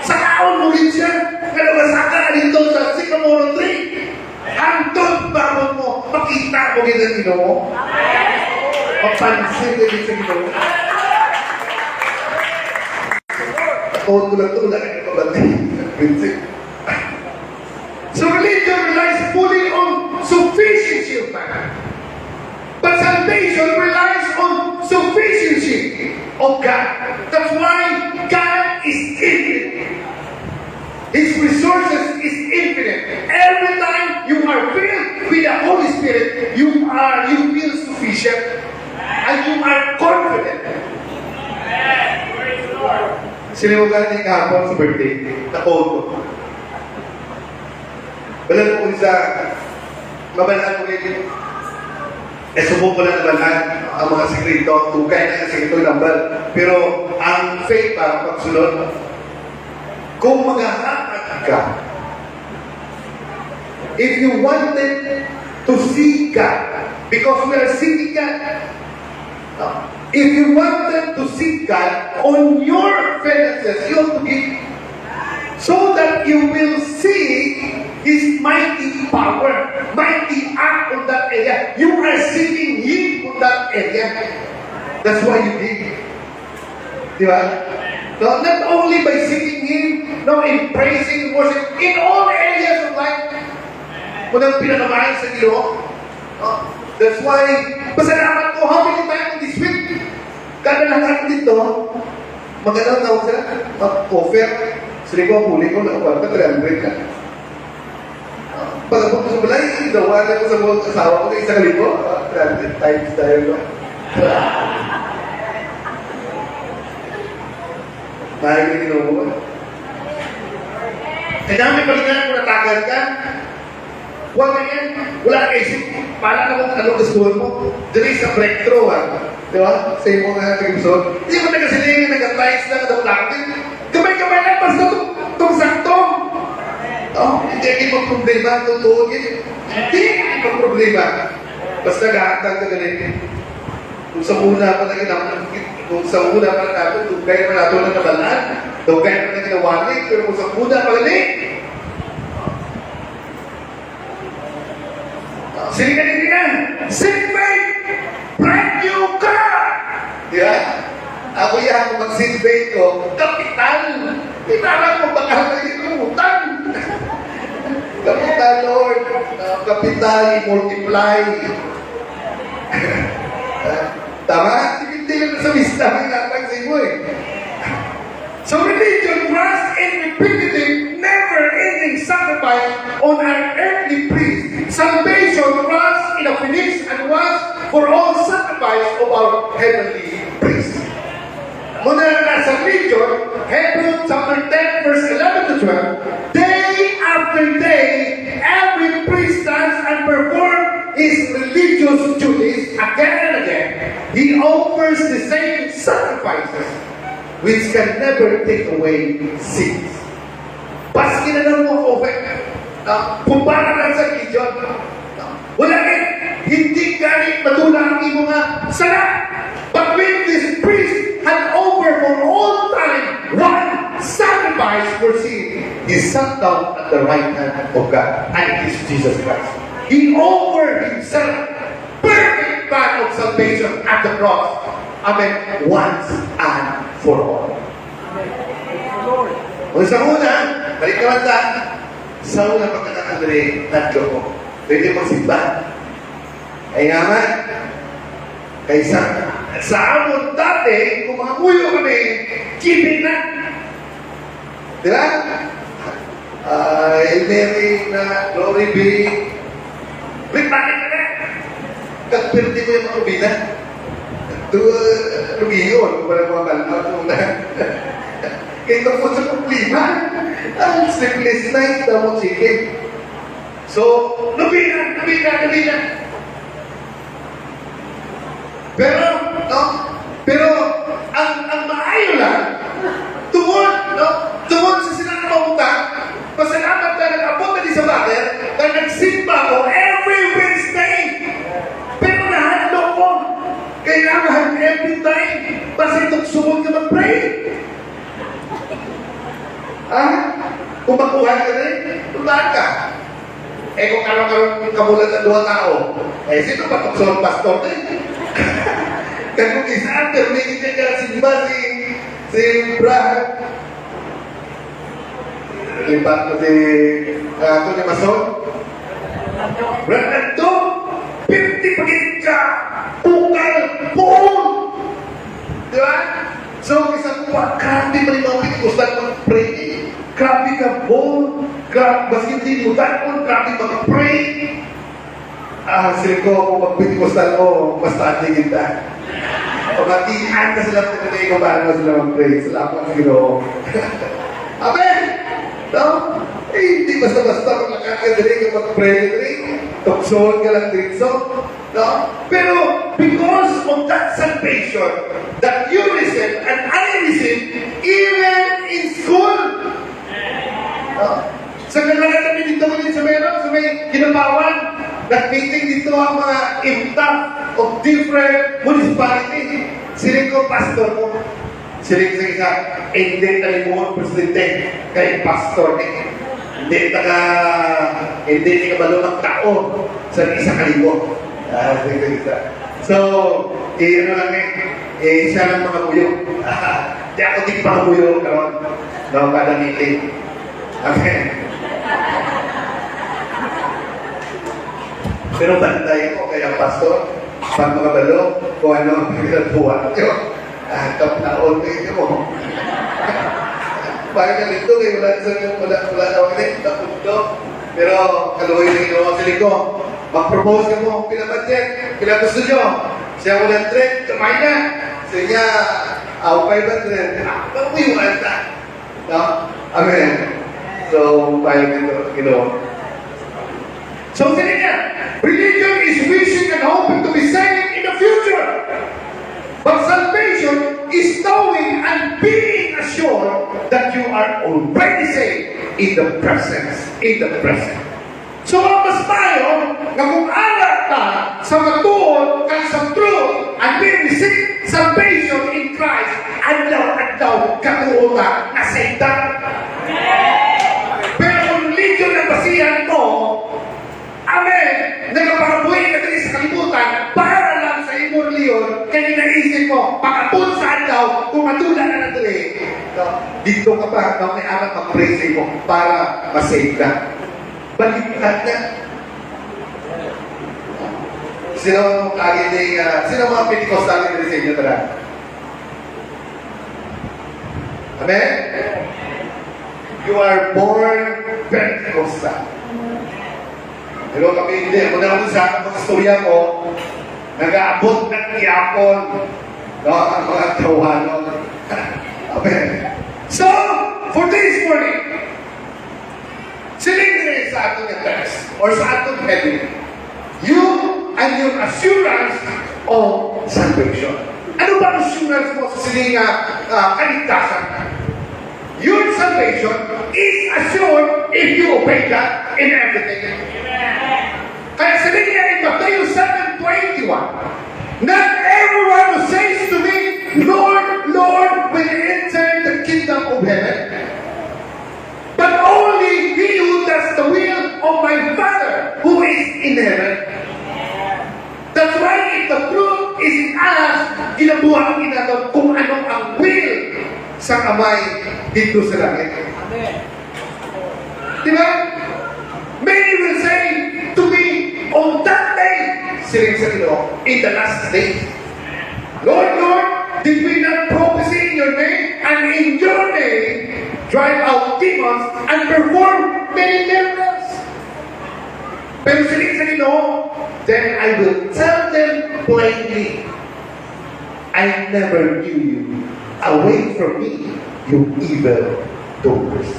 Sa kaon mo rin siya, kalabasaka dito sa Sycamore Tree. Hantod ba mo, makita mo ganyan Ginoo? Mapansin din sa Ginoo. Ako tulang-tulang ang kapatid. So religion relies fully on sufficiency of man. But salvation relies on sufficiency of God. That's why God is infinite. His resources is infinite. Every time you are filled with the Holy Spirit, you feel sufficient and you are confident. Sinimugan niya kahapon sa birthday, na-call ko. Wala na po isa, mabalaan ko kayo. Subok ko na nabalaan ang mga sekreto, tukay na ang sekreto number. Pero ang faith para pagsunod, kung maghahatag ka, if you wanted to see God, because we are seeking God, if you wanted to seek God on your finances, you have to give so that you will see His mighty power, mighty act on that area. You are seeking Him on that area. That's why you give. Di ba? No, not only by seeking Him, no, in praising, worship, in all areas of life. Kung ang pinakamahal sa iyo. That's why, pasalamat ko, how many times this week? Kada lahat dito, magandang tawag sila, offer. Sili ko, huli ko, nakapag ka, 300 ka. Pagkabot ko sa balay, dawalan ko sa mga asawa ko na isang libo, 300 times tayo, no? Mahal yung ginoo mo. Kaya dami palingan kung natagal ka, huwag na yan. Wala ka isip. Pala na kung ano gusto mo. Dili sa breakthrough, di ba? Sa iyo mga episode. Hindi mo nagkasilingan, nag-advice lang, nag-lakit. Kamay-kamay lang, basta itong sakto. Hindi kayo mag-problema, totoo yun. Hindi mag-problema. Basta gahatag ka ganun. Kung sa una pa na kung sa una pa na natin, dugay pa natin na nabalaan, dugay pa na ginawalig, pero kung sa una pa ganun, sili ka din na, seek faith, brand new car! Diba? Ako yan, kung mag-seek faith ko, kapital! Tinarang mo, baka hindi ko utang! Kapital, Lord. Kapital, multiply. Tama? Hindi lang sa wisdom yung natang sa iyo eh. So religion trusts in repetitive, never-ending sacrifice on our earthly priest. Salvation trusts in a finished and once for all sacrifice of our heavenly priest. Muna na sa religion, Hebrews chapter 10 verse 11 to 12, day after day, every priest stands and performs his religious duties again and again. He offers the same sacrifices which can never take away sins. Paski na lang mo, kumpara lang sa religion. Wala rin, hindi galing matulang ang imo nga sala. But when this priest had over for all time one sacrifice for sin, he sat down at the right hand of God, and it is Jesus Christ. He offered himself, perfect plan of salvation at the cross. Amen. Once and for all. Lord. Kung sa una, balik naman sa una pagkakandre, tatlo ko. Pwede magsimba. Ay nga man, kaysa sa amon dati, kung mga muyo kami, keeping na. Diba? El Mary na Glory be. Bakit ka na? Kagpirti ko yung mga ubina. Lugiyon, kung wala mga kalma. Kaya ito po sa problema. Ang sleepless night, damot sige. So, lubina. Pero, ang maayo lang, tungod sa silang mautang, pasalamat na nag-abot na di sa bater, na nagsimba ko every Wednesday. Pero nahalo ko, kailangan every time, basta itong sumod ka mag-pray. Kung makuha ka rin, tumaan ka. Kung karoon kamulat ng 2 tao, sino ba itong sumod pastor na kung isa, termigit niya ka simba si Brad. Lipat ko si ni Mason. Brad Nando, 50 pagigit ka, ukal, buong. Di ba? So, isang kuha, grabe pa rin mga pinukustan mag-pray. Grabe ka, buong. Baski hindi mo tanong, grabe mag-pray. Sila ko, kung magpinukustan mo, basta ating kita. Pagkatian ka sila pagkatay kung paano sila mag-pray. Salamat sa Ginoo. Amen! No? Hindi basta-basta maglakad ka din kung mag-pray din. Tuksoon ka lang din. No? Pero because of that salvation that you receive and I receive, even in school, no? Sa kanalan namin dito ulit sa meron, sa may Ginabawan, nag-meeting dito ang mga imtap of different municipalities. Siling ko, pastor mo. Siling sa isa, hindi talimuhan presidente, kay pastor ni. Hindi ka malumang tao sa isa kalibo. So, ano lang siya lang mga buyo. Di ako di pa buyo karon. No, kada meeting. Okay. Pero bantay ko kaya pastor, pag mga balo, kung ano ang pinagbuhat nyo. Kapnaon kayo mo. Bakit ka dito kayo wala tawag din, tapundo. Pero kaluhay na ginawa sa liko. Mag-propose ka mo, pinabudget, gusto nyo. Siya 100, kamay na. Sa niya, 500. Ano mo yung anta? No? Amen. So, parang ginawa. So, sige niya, religion is wishing and hoping to be saved in the future. But salvation is knowing and being assured that you are already saved in the presence. So, ang mas tayo, na kung anak ka sa matuon ka sa truth and we receive salvation in Christ, adlaw katuon ka na saved ka. Pero kung religion na basihan mo, amen, nagpapakabuhin ka din sa kalibutan para lang sa imong reliyon, kaya naisip mo, pakapun saan daw, kung matula na ng dali. Dito ka pa, may anak mag-praise mo para masave ka. Baliktad na. Sino mga Pentecostal na sa inyo talaga? Amen? You are born Pentecostal. Pero kami hindi. Kung naman sa mga istorya ko, nag-aabot ng iyapon, no, ang mga tawanon. Amen. So, for this morning, silingin sa atong text or sa atong heading, you and your assurance of salvation. Ano ba ang assurance mo sa silinga kaligtasan? Your salvation is assured if you obey God in everything. Kaya sabi niya in Matthew 7:21, not everyone who says to me, Lord, Lord, will enter the kingdom of heaven, but only he who does the will of my Father who is in heaven. That's why if the truth is in us, ginabuhat natin kung ano ang will sa kamay dito sa langit. Amen. Diba? Many will say to me on that day, siling sa Ginoo, in the last day, Lord, Lord, did we not prophesy in your name and in your name drive out demons and perform many miracles? Pero siling sa Ginoo, then I will tell them plainly, I never knew you. Away from me, you evil doers.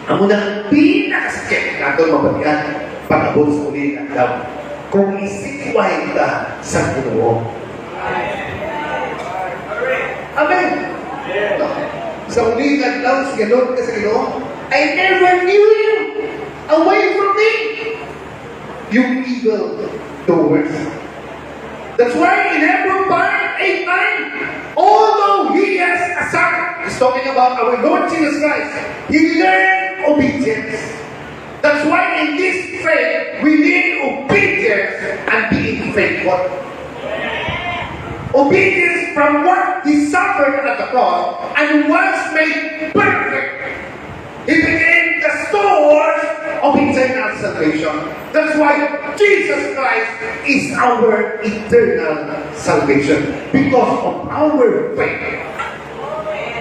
Ang unang pinakasakit na ito mabagyan, pag-abot sa uli ng daw, kung isikwahin ka sa Ginoo. Amen. Sa uli ng daw, sa Ginoo ka sa Ginoo, I never knew you. Away from me, you evil doers. That's why in Hebrews 5:8-9, although he has a son, he's talking about our Lord Jesus Christ, he learned obedience. That's why in this faith, we need obedience and being faithful. Obedience from what he suffered at the cross and was made perfect. He became the source of eternal salvation. That's why Jesus Christ is our eternal salvation. Because of our faith.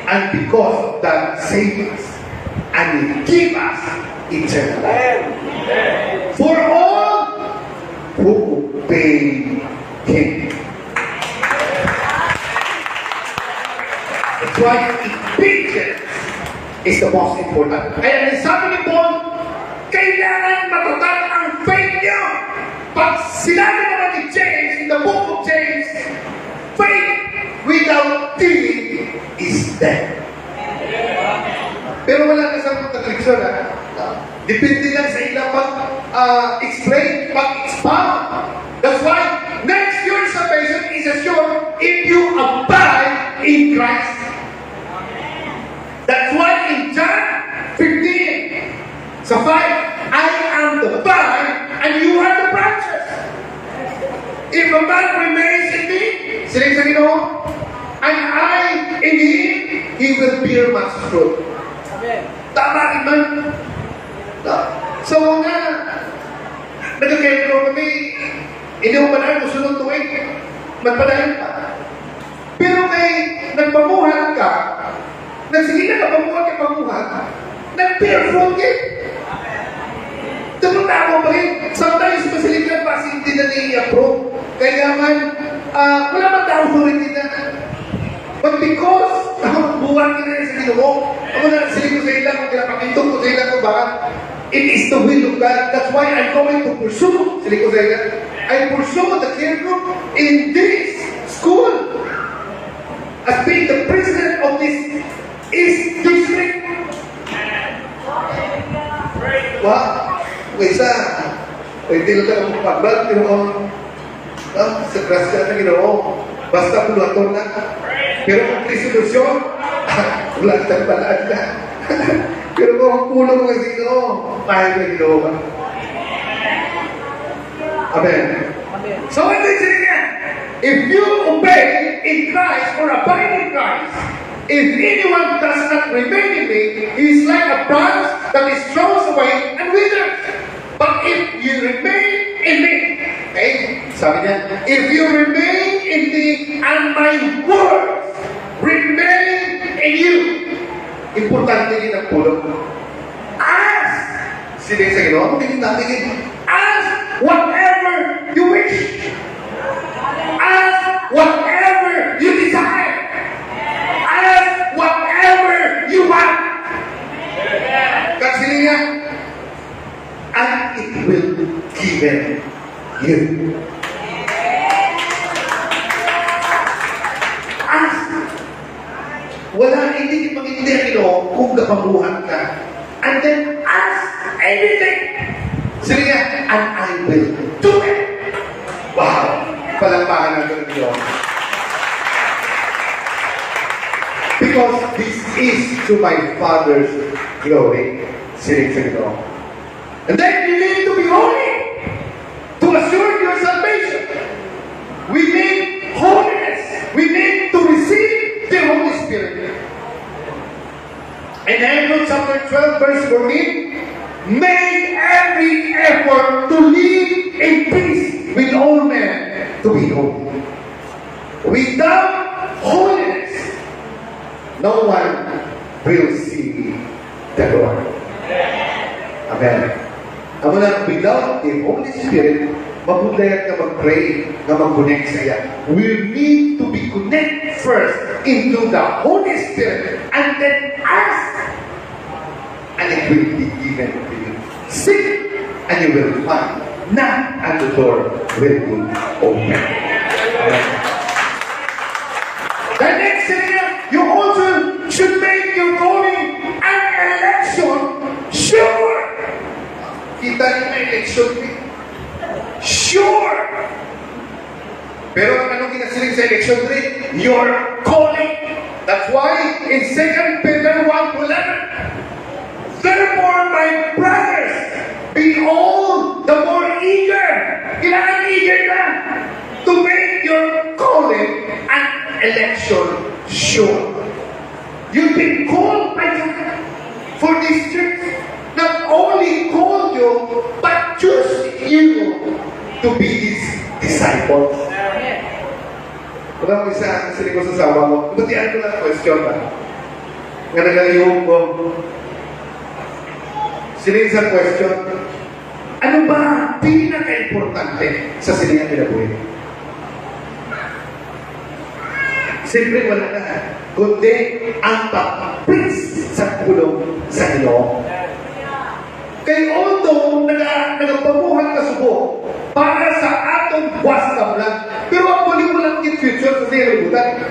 And because of that saved us. And He gave us eternal life. For all who obey Him. That's why obedience is the most important. Kaya sabi ni Paul, kailangan matatag ang faith niyo. Pag sinabi naman ni James, in the book of James, faith without deed is dead. Pero wala na sa contradiction, ha? Depende lang sa ilang mag-explain, mag-expound. That's why next your salvation is assured if you abide in Christ. That's why in John 15, sa 5, I am the vine and you are the branches. If a man remains in me, siling sa Ginoo, and I in him, he will bear much fruit. Amen. Tama rin man. So nga, nagkakendo kami, hindi mo man ako sunod tuwing, magpadayon pa. Pero kay nagpamuhan ka, nagsige na kapamuhan ka pamuhan, nag-bear fruit ka. Tumutama pa rin. Sometimes, masilikan pa hindi na ni-approve. Kaya man, wala man tao sulit din na. But because, buwan ka na sa Ginoo, ako na silig ko sa ilang, kung kinapakintong ko sa ilang ko, baka it is the will of God. That's why I'm going to pursue, silig ko sa ilang, I pursue the care group in this school as being the president of this East District. Wow! Isa, hindi lang tayo magpapagbat, pero sa grasya na Ginoo, basta puluhaton na. Pero kung resolution, wala tayong balaan na. Pero kung pulo mo kasi Ginoo, kahit na Ginoo ba? Amen. Amen. So what is it again? If you obey in Christ or abide in Christ, if anyone does not remain in me, he is like a branch that is thrown away and withers. But if you remain in me, okay, sabi niya, if you remain in me and my words remain in you, importante din ang tulong. Ask, sige sa Ginoo, tingin natin, ask whatever you wish. Ask whatever you desire. Ask whatever you want. Kasi niya, and it will given you. Ask. Wala, hindi magiging kung kapamuhan ka. And then ask anything. Sige nga, and I will do it. Wow! Palampakan natin ng Diyos. Because this is to my Father's glory. Sinig sa Ginoo. And then you need to be holy to assure your salvation. We need holiness. We need to receive the Holy Spirit. In Hebrews chapter 12 verse 14, make every effort to live in peace with all men, to be holy. Without holiness, no one will see the Lord. Amen. Amo na, without the Holy Spirit, mabudayat ka mag-pray, na mag-connect sa iya. We need to be connected first into the Holy Spirit and then ask, and it will be given to you. Seek, and you will find. Knock, and the door will be open. Amen. The next area, you also should make your calling and election sure. Kita niyo na election niyo. Sure! Pero anong kinasiling sa election 3? Your calling. That's why in 2 Peter 1:11, therefore, my brothers, be all the more eager. Kailangan eager na to make your calling and election sure. You've been called by God for this church. Not only called you, but choose you to be His disciples. Wala ko isa, kasi ko sa sawa mo. Batihan ko lang question ba? Nga nagayong ko. Siling sa question, ano ba pinaka-importante sa silingan kinabuhin? Siyempre wala na. Kundi ang pag-preach sa kulong sa Ginoo. Kay although nagapamuhan ka subo para sa atong buwas na vlog, pero ang muli mo lang in future sa sinirubutan.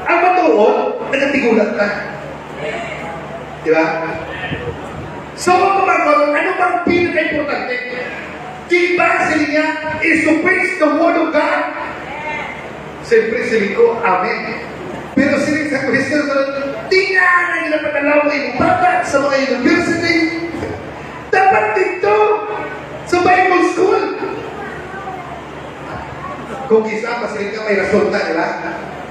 Ang matuon, nagatigulat ka. Di ba? So, kapag ano bang pinaka-importante? Diba sila niya is to preach the word of God? Siyempre, sila ko, amen. Pero sila sa Kristo, di nga na nila patalaw yung bata sa mga university. Dapat dito sa Bible school. Kung isa, masilig ka, may rason na, di ba?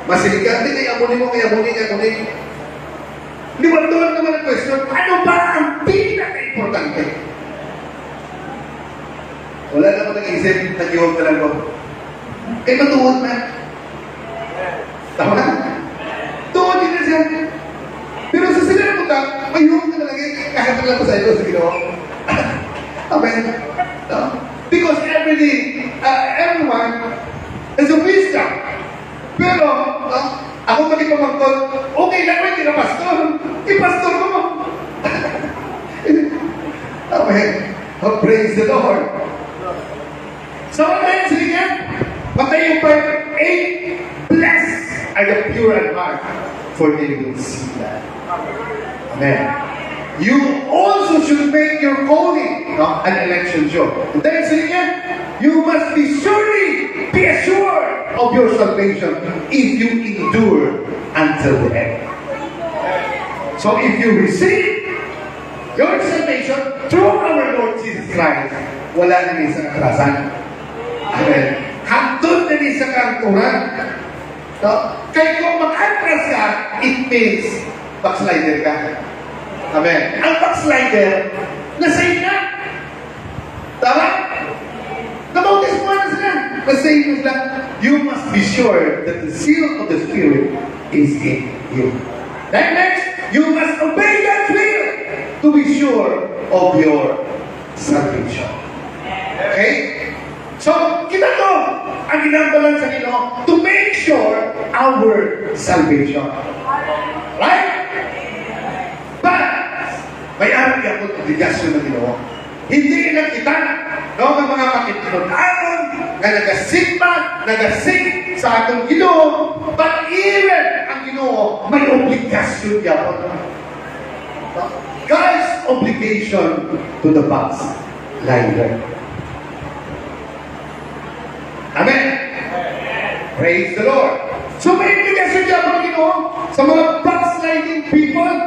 Masilig ka, hindi kaya amunin mo, kaya amunin. Liwan doon naman ang question, ano ba ang pinaka-importante? Wala naman nag-isip, nag-iwag ka lang ko. Eh, matuwag na. Tama na? Tuwag din na siya. Pero sa sila na punta, may huwag na talaga, kahit lang ko sa ito, sa ginawa. Amen. No? Because everyone is a wisdom. Pero, ako maging pamangkot, okay lang ba, hindi na pastor. I-pastor ko mo. Amen. Oh, praise the Lord. So, amen, sige nga. Matthew 5:8, blessed are the pure in heart, for they will see God. Amen. You also should make your calling an election sure. And then, sige nga, you must be assured of your salvation if you endure until the end. So if you receive your salvation through our Lord Jesus Christ, wala na rin sa kakrasan. Amen. Hantod na rin sa kanturan. No? Kaya kung mag-atras ka, it means backslider ka. Amen. Ang backslider, nasa na. Tama? Nabautis mo na sila. Nasa na sila. You must be sure that the seal of the Spirit is in you. Then next, you must obey God's will to be sure of your salvation. Okay? So, kita to, ang ginagalan sa Ginoo to make sure our salvation. Right? But, may araw ako obligasyon ng Ginoo. Hindi lang kita, no, ng mga makitinod-anon, na nagasigma, nagasig sa atong Ginoo, but even ang Ginoo, may obligasyon yapon. God's obligation to the backslider. Amen. Praise the Lord. So may obligasyon yapon ang Ginoo sa mga backsliding people.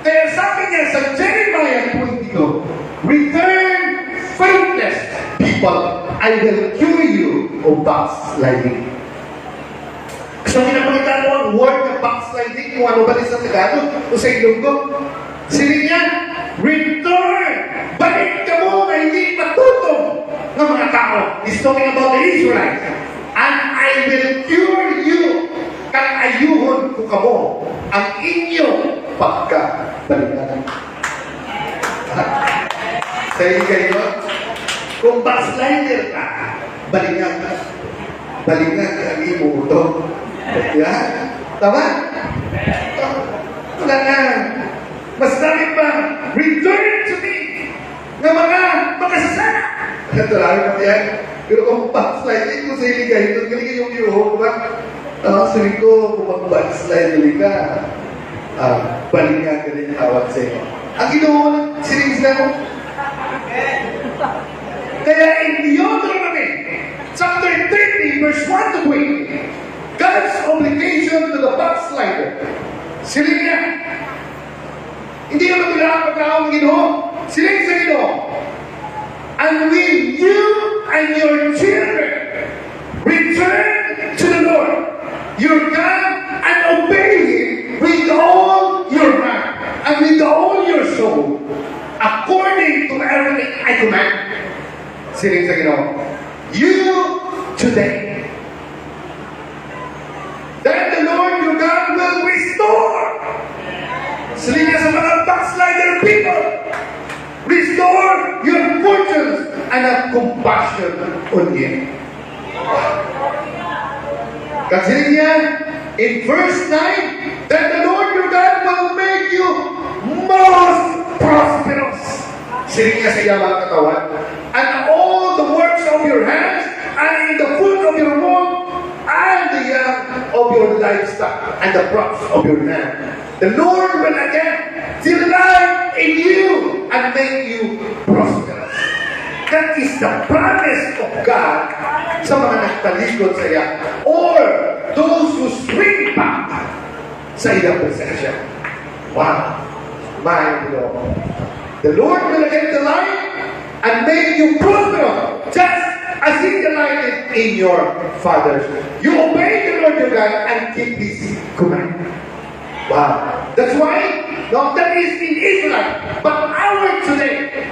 Kaya sabi niya sa Jeremiah 22, return faithless people, I will cure you of backsliding. So pinapakita ko ang word ng backsliding, kung ano ba sa Tagalog o sa Ilonggo. Sili niya, return! Balik ka mo na hindi matutong ng mga tao. He's talking about the Israelites. And I will cure you. Kang-ayuhon ko kamo ang inyong pagkabalikan. Sa iyo kayo, kung backslider ka, balikan ka. Balikan ka ang imuto. Yeah? Tama? Wala na. Mas dami pa, return to me na mga makasasana. Ito lang kami yan. Pero kung backsliding ko sa iligay, ito galing yung yuho, ba? Sabi ko, kung mag-backslide ka, balikan ka rin tawag sa iyo. Ang ginawa ng sirings na mo. Kaya in Deuteronomy, chapter 30, verse 1 to 20, God's obligation to the backslider. Siling niya. Hindi ka magbilang pagkakawang Ginoo. Siling sa Ginoo. And will you and your children return to the Lord, your God, and obey Him with all your heart and with all your soul, according to everything I command. Siling sa Ginoo. You today. Then the Lord your God will restore. Siling niya sa mga backslider people. Restore your fortunes and have compassion on Him. Kasi niya, in verse 9, that the Lord your God will make you most prosperous. Siling niya sa iyang katawan. And all the works of your hands, and in the fruit of your womb, and the young of your livestock, and the crops of your land. The Lord will again delight in you and make you prosperous. That is the promise of God sa mga nagtalikod sa iya or those who spring back sa iyang presensya. Wow! My Lord. The Lord will again delight and make you prosperous just as He delighted in your fathers. You obey the Lord your God and keep His command. Wow. That's why, no, that is in Israel. But our today,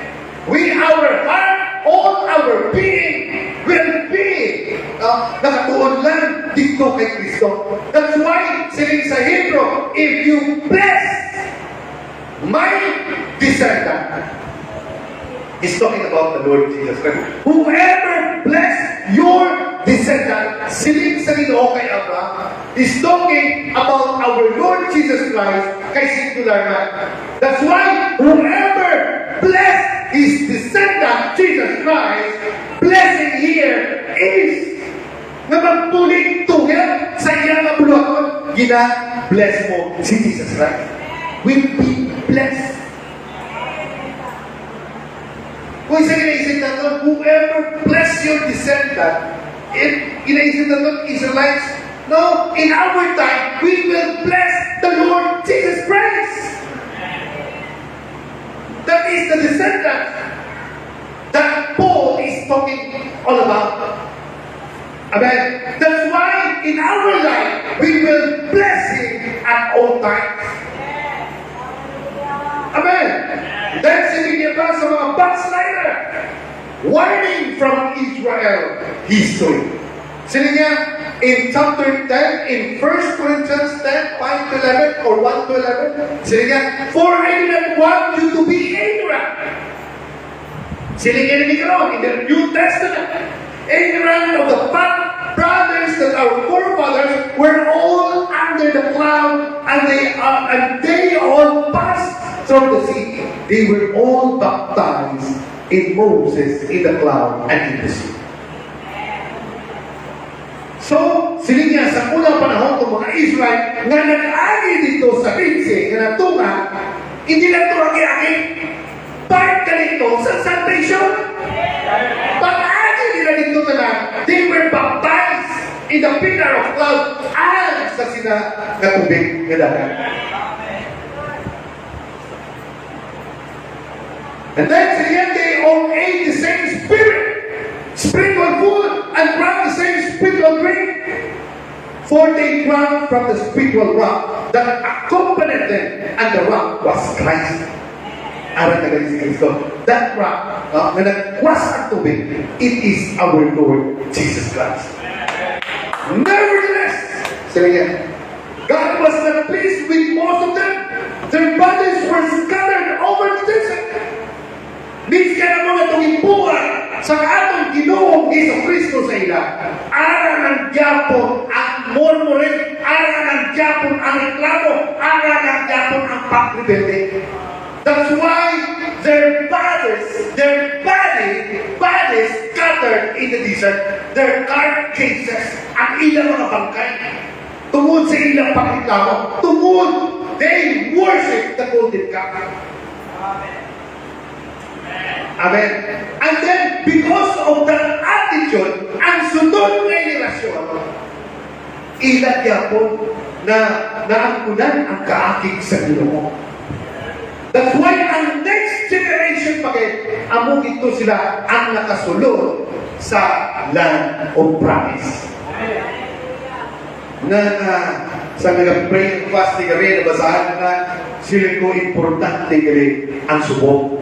our heart, all our being will be nakatuon lang dito kay Kristo. That's why, saying sa Hebrew, if you bless my descendant, he's talking about the Lord Jesus Christ. Whoever bless your descendant, siling sa Ginoo kay Abraham, is talking about our Lord Jesus Christ kay singular man. That's why whoever bless his descendant, Jesus Christ, blessing here is na magpuling tungel sa iyang abuluhaton, gina-bless mo si Jesus Christ. Will be blessed. Kung isa ginaisip natin, whoever bless your descendant, ginaisip natin, Israelites, no, in our time, we will bless the Lord Jesus Christ. That is the descendant that Paul is talking all about. Amen. That's why in our life, we will bless Him at all times. Amen. Then sabi niya pa sa mga backslider, warning from Israel history. Sabi niya in chapter 10, in 1 Corinthians 10, 5 to 11, or 1 to 11, sabi niya, for I do not want you to be ignorant. Sabi niya in the New Testament, ignorant of the fact, brothers, that our forefathers were all under the cloud, and they all passed through the sea. They were all baptized in Moses, in the cloud, and in the sea. So, sila niya sa unang panahon ng mga Israel nga nag-agi dito sa Ritse, nga natunga, hindi lang ito agi-agi. Part ka dito sa salvation. Pag-agi nila dito na lang, they were baptized in the pillar of cloud and sa sina na tubig na dagat. And then, sila they all ate the same spirit, spiritual food, and drank the same spiritual drink. For they drank from the spiritual rock that accompanied them, and the rock was Christ. Aral na galing si Kristo. That rock, na nagwas ang tubig, it is our Lord Jesus Christ. Nevertheless, sila niya, God was not pleased with most of them. Their bodies were scattered over the desert. Minsan ang mga tungipuan sa atong Ginoong Hesus Kristo sa ila. Ara ng Japon ang murmurin, ara ng Japon ang reklamo, ara ng Japon ang pagrebelde. That's why their bodies scattered in the desert, their carcasses, ang ilang mga bangkay. Tungod sa ilang pagreklamo, they worship the golden calf. Amen. Amen. And then, because of that attitude, ang sunod na henerasyon, ilagyapon na naangkunan ang kaakig sa Ginoo. That's why ang next generation pagay, among ito sila ang nakasulod sa land of promise. Sa nag-pray and fasting kami, nabasahan na sila ko importante kami ang subok.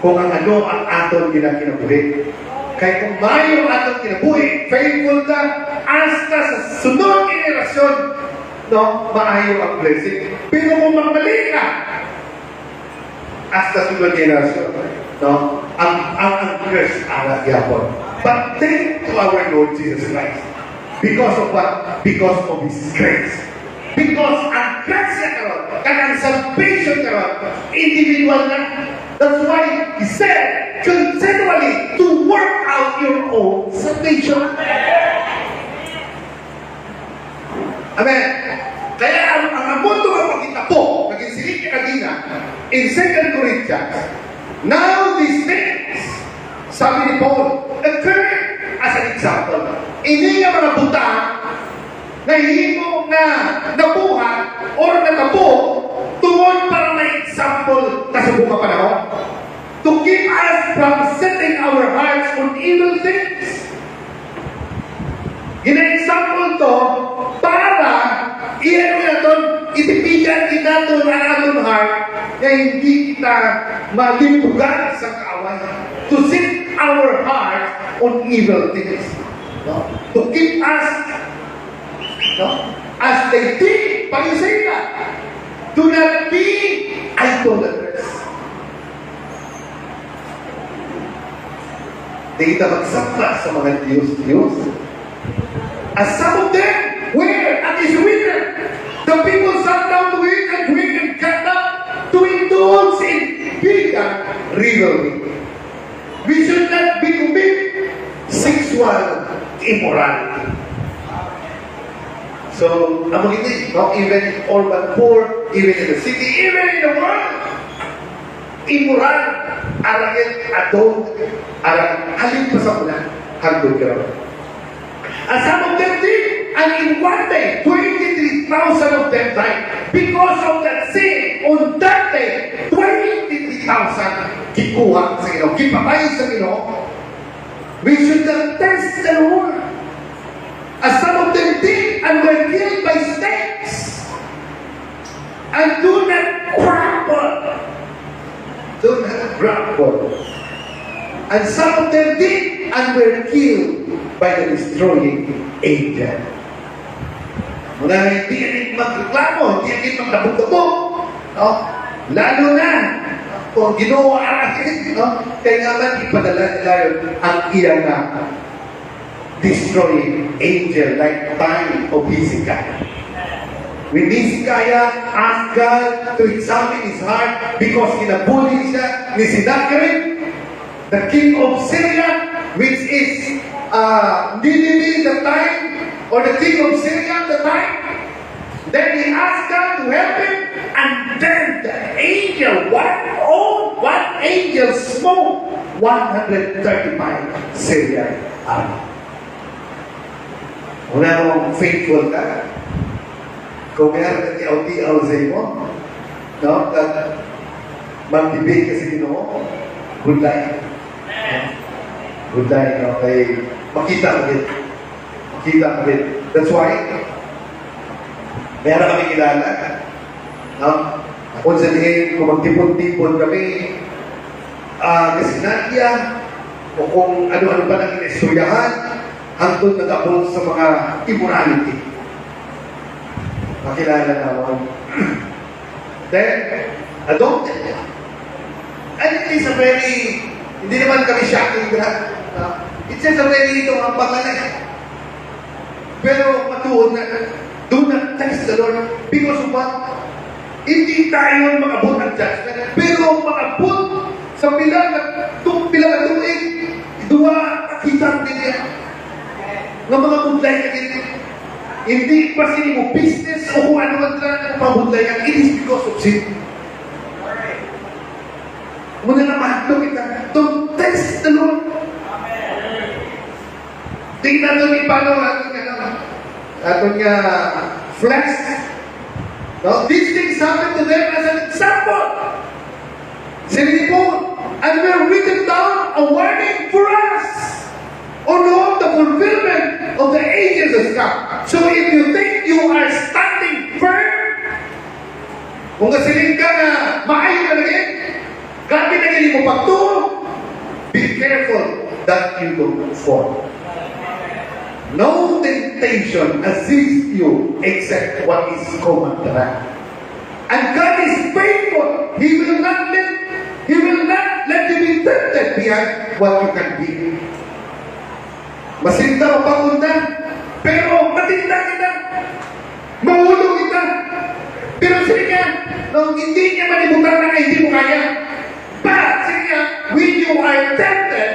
Kung ang ano ang aton kinabuhi. Kaya kung mayo aton kinabuhi, faithful ka, hasta sa sunod generasyon, no, maayo ang blessing. Pero kung magmali ka, hasta sunod generasyon, no, ang curse alat yapon. But thank to our Lord Jesus Christ. Because of what? Because of His grace. Because ang grace karon, kanang salvation karon, individual na. That's why He said, continually to work out your own salvation. Amen. Kaya ang mundo ang pagkita po, naging silip kanina, in 2 Corinthians, Now these things, sabi ni Paul, occur as an example. Ini nga mga buta na himo na nabuhat or natabo tungod para may example na sa bunga panahon to keep us from setting our hearts on evil things. Gina-example to para iyan mo natin, itipigan kita ito na ating heart na hindi kita malimpugan sa kaaway. To set our heart on evil things. No? To keep us, no? As they did, pag-isay do not be idolaters. Di kita magsakla sa mga Diyos-Diyos. As some of them were at his winter, the people sat down to eat and drink and got up to indulge in bigger revelry. We should not be commit sexual immorality. So, naman hindi, no? Even in urban poor, even in the city, even in the world, immoral, arangin, adult, arang, halin pa sa mula, hanggang ka. And some of them did, and in one day, 23,000 of them died because of that sin. On that day, 23,000 kikuha sa Ginoo, kipatay sa Ginoo. We should not test the Lord. As some of them did, and were killed by snakes. And do not grumble. Do not grumble. And some of them did, and were killed by the destroying angel. Muna hindi rin magreklamo, hindi rin magdabog-dabog. No? Lalo na, kung ginawa arahin, no? Kaya naman ipadala nila yun ang iyan na destroying angel like time of Hezekiah. When Hezekiah asked God to examine his heart because kinabuli siya ni Sennacherib, the king of Syria, which is Nineveh the time, or the king of Syria the time. Then he asked God to help him, and then the angel, one angel smote 135 Syrian army. Wala mong faithful ka. Kung meron ka tiyaw-tiyaw sa imo, no? Mag-debate ka sa Ginoo, good life. Good life, no? Kay makita mo din. Makita mo din. That's why, meron kami kilala. No? Kung sabihin, kung magtipon-tipon kami, kasi Nadia, o kung ano-ano pa nang inesturyahan, hangtod nag-abot sa mga immorality. Makilala naman. Then, adopted. And it is a very, hindi naman kami shocking it's just a very ito ang pangalan. Pero matuod na, do not test the Lord because of what? Hindi tayo mag-abot ng judgment. Pero mag-abot sa pila na tuig, duwa nakita nila ng mga budlay ka dito. Hindi pa sini mo business o kung ano man lang ang pabudlay ka. It is because of sin. Muna na mahalo kita. Don't test the Lord. Tingnan nyo ni paano ato nga flesh. No? These things happen to them as an example. Sinabi po, and we're written down a warning for us. On all the fulfillment of the ages has come. So if you think you are standing firm, kung kasilin ka na maayo ka na rin, grabe na rin mo pagtuo, be careful that you don't fall. No temptation assists you except what is common to man. And God is faithful. He will not let you be tempted beyond what you can be. Masinta o pagunda, pero matinda kita. Mahulog kita. Pero sige nga, nung hindi niya malibutan na hindi mo kaya, but sige nga, when you are tempted,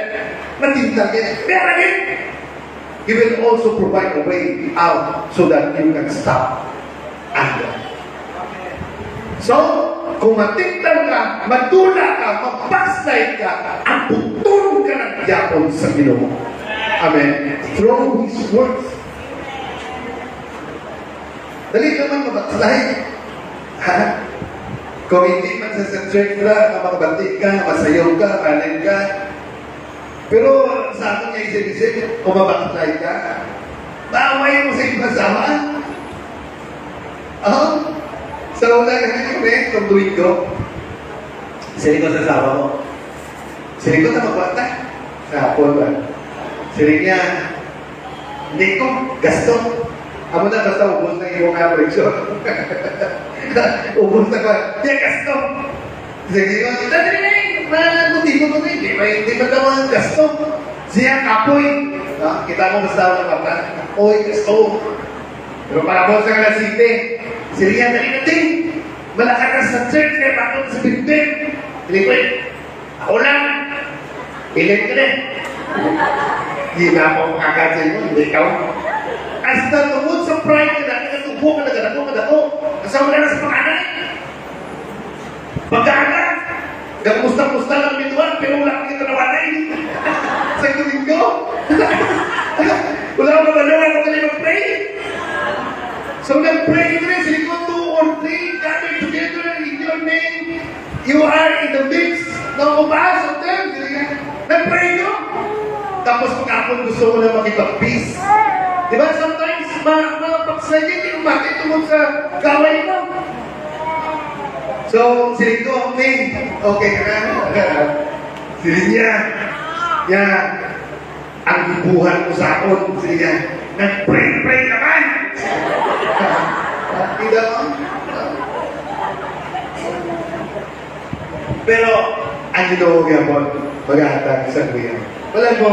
matinda kita. Pero again, He will also provide a way out so that you can stop anger. So, kung matiktan ka, madula ka, mag-backslide ka, ang putulong ka ng yapon sa Ginoo. Amen. Through His words. Dali naman mag-backslide. Ha? Kung hindi man sa church ka, makabantik ka, masayaw ka, kanin ka. Pero sa akin niya isip-isip, kung mabackslide ka, baaway mo sa iyong kasama. So, wala ka kami, itong tuwing ko. Sili ko sa asawa ko. Sili ko na magbata. Sa hapon ba? Sili niya, hindi ko, gasto. Amo na basta ubos na iyong apreksyon. Ubos na ka. Hindi, gasto. Sige ko, dati na yung mga ko na hindi ba daw ang gasto? Siya kapoy. Kita mo basta ako ng bata. Oy, gasto. Pero para mo sa kalasite, silihan na natin. Malakad ka sa church, kaya bakit sa bimbing. Hindi ko ako lang. Ilan ka rin. Hindi na ako makakasay mo, hindi ikaw. Hasta tungod sa pride ka na, natubo ka na ako. Kasama ka na sa panganay. Pagkakala, gamusta-musta lang bituan, pero wala kita nawanay. Sa kuling ko. Wala ka ba lang ako kali mag-pray? So nag-pray rin, sila ko 2 or 3 gathered together in your name. You are in the midst ng ubas of them. Nag-pray nyo. Tapos pag-apon gusto mo na makipag-peace. Diba sometimes, mga pagsaya, hindi mo bakit tungkol sa gaway mo. So, sila ko, okay ka na. Sila niya, ang ibuhan mo sa akon, sila niya, nag-pray naman. Tidak mo? Pero, ang ginoo niya po, mag-ahatag sa kuya. Wala mo,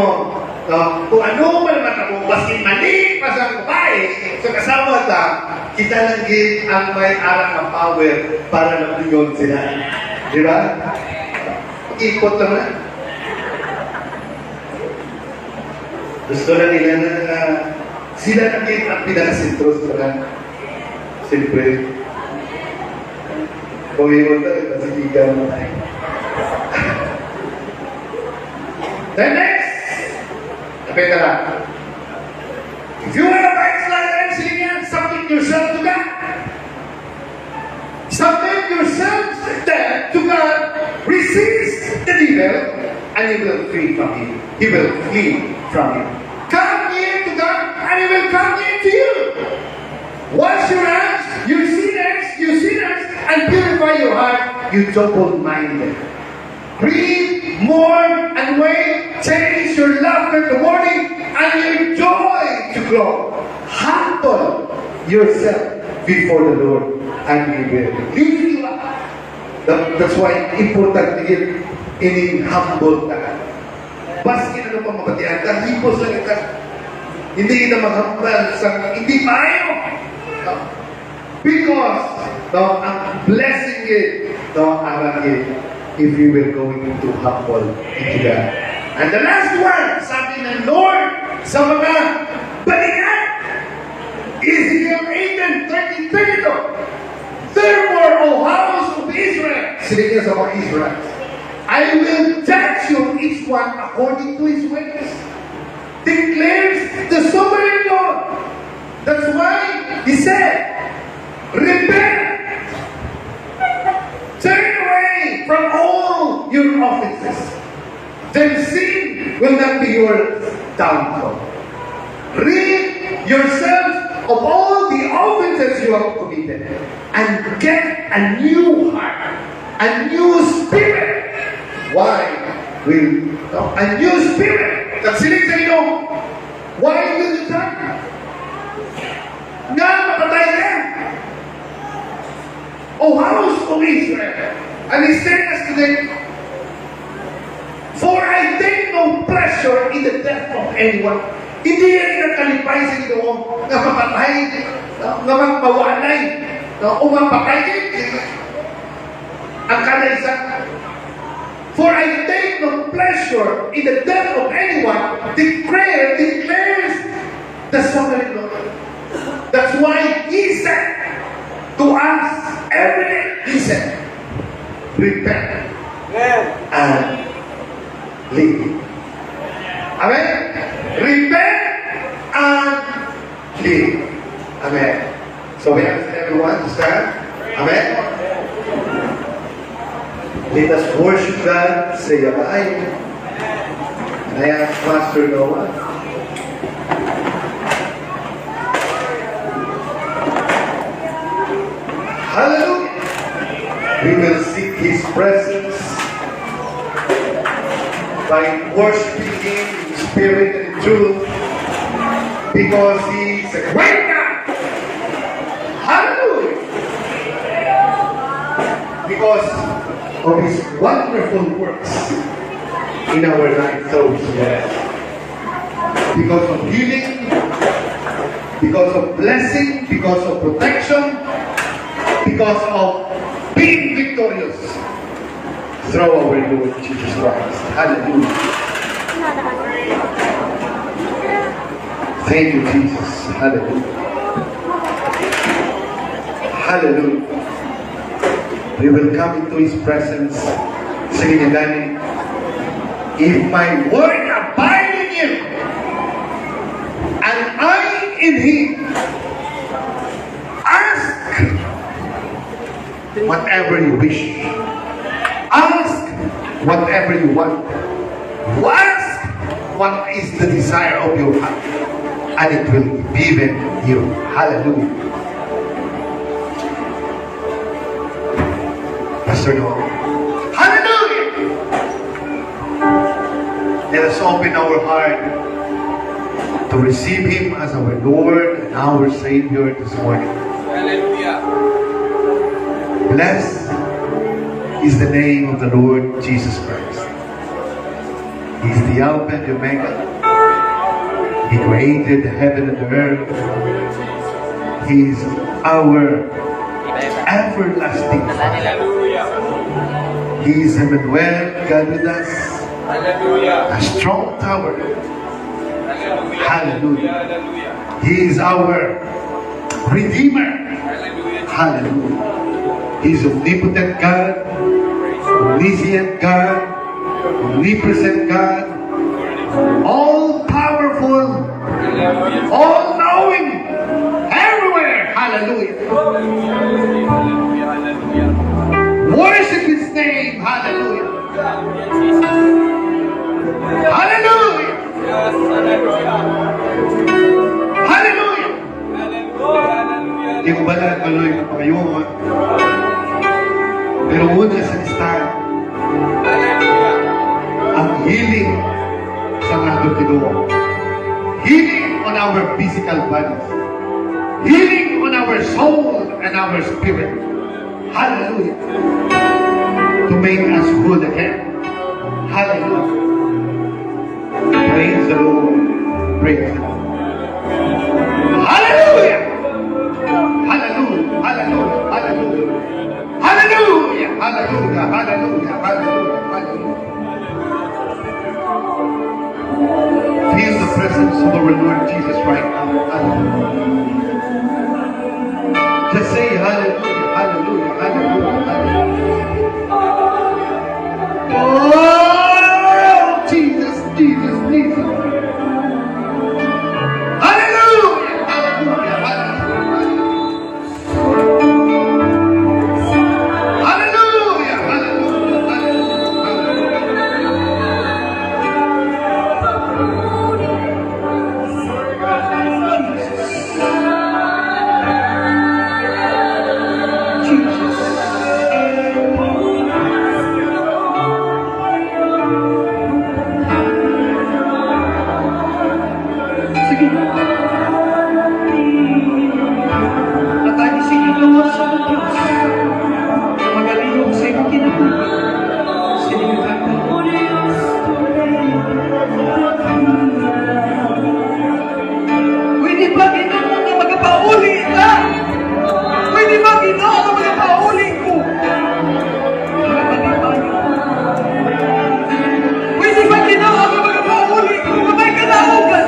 kung ano man matabo, baski mali pa sa babae, sa kasama ta, kita lang din ang may arang ng power para nagtingon sila. Di ba? Ikot lang na. Gusto na nila na sila naging ang pinakasintro sa lahat. Siyempre, kung iwan tayo, nasigigan mo tayo. Then next, tapos na lang. If you want to backslide and sin, submit yourself to God. Submit yourself to God. Resist the devil, and he will flee from him. He will flee from him. Come near to God, and he will come near to you. Wash your hands, you sinners, and purify your heart, you double-minded. Grieve, mourn, and wait. Change your laughter to mourning, and your joy to glory. Humble yourself before the Lord, and He will lift you up. That's why important din in humble ka. Baski na pa mapatian ka, hipos lang ka. Hindi kita maghambal sa hindi maayo. Because ang blessing it, if you will go into humble into God. And the last one, sabi ng Lord sa mga balikan, Ezekiel 18:32. Therefore, O house of Israel, sila niya sa mga Israel, I will judge you each one according to his ways, declares the sovereign Lord. That's why He said, repent, turn away from all your offenses, then sin will not be your downfall. Rid yourselves of all the offenses you have committed, and get a new heart, a new spirit. Why? A new spirit. Nagsilig sa inyo. Why will you turn? Nga mapatay ka. O house of Israel. And He said us today, for I take no pleasure in the death of anyone. Hindi yan nakalipay sa Ginoo na mapatay, na magpawanay, na umapatay. Ang kanaysa. For I take no pleasure in the death of anyone, declares the sovereign Lord. That's why He said to us every day, He said, repent, Amen. and live. Amen? Repent and live. Amen. So we ask everyone to stand. Amen? Let us worship God, say Amen. And I ask Pastor Noah. Hallelujah. We will seek His presence by worshiping Him in spirit and in truth because He is a great God. Hallelujah. Because of His wonderful works in our lives. So, because of healing, because of blessing, because of protection, because of being victorious through our Lord Jesus Christ. Hallelujah. Thank you, Jesus. Hallelujah. Hallelujah. We will come into His presence singing again. If my word abide in you, and I in Him, ask whatever you wish. Ask whatever you want. Ask what is the desire of your heart, and it will be given you. Hallelujah. Pastor Noah. Hallelujah. Let us open our heart to receive Him as our Lord and our Savior this morning. Hallelujah. Blessed is the name of the Lord Jesus Christ. He is the Alpha and the Omega. He created the heaven and the earth. He is our everlasting Father. He is Emmanuel, God with us, a strong tower. Hallelujah. He is our Redeemer. Hallelujah. He is omnipotent God, omniscient God, omnipresent God, all-powerful, all-knowing, everywhere. Hallelujah. Worship His name. Hallelujah. Hallelujah. Hallelujah. Hindi ko ba natuloy ko pa ngayon? Pero una sa listahan, ang healing sa natin tinuwa. Healing on our physical bodies. Healing on our soul and our spirit. Hallelujah. To make us good again. Hallelujah. Praise the Lord. Praise the Lord. Hallelujah. Hallelujah. Hallelujah. Hallelujah. Hallelujah. Hallelujah. Hallelujah. Hallelujah. Hallelujah. Feel the presence of our Lord Jesus right now. Hallelujah. Just say hallelujah. Hallelujah. Hallelujah. Hallelujah. Oh, Jesus, Jesus, Jesus. Hallelujah. Hallelujah. Hallelujah. Hallelujah. Hallelujah. Pwede ba Ginoo na magapauli ka? Pwede ba Ginoo na magapauli ko? Pwede ba Ginoo na magapauli ko? May kalaugan.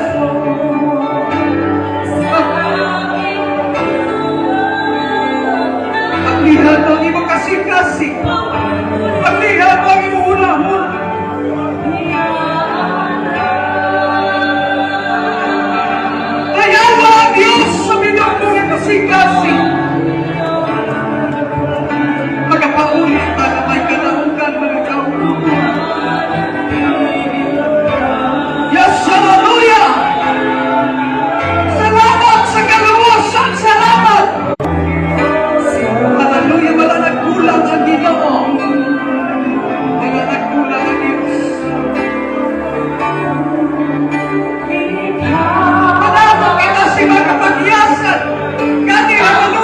Paglihan ang imong kasing-kasing. kasi magapauli ka na may kalaugan mga kautuhan. Yes, hallelujah! Salamat sa kaluwasan, salamat! Hallelujah, wala nagkulang ang Ginoo. Wala nagkulang ang Diyos. Salamat kita si mga kapagyasan. Kani ang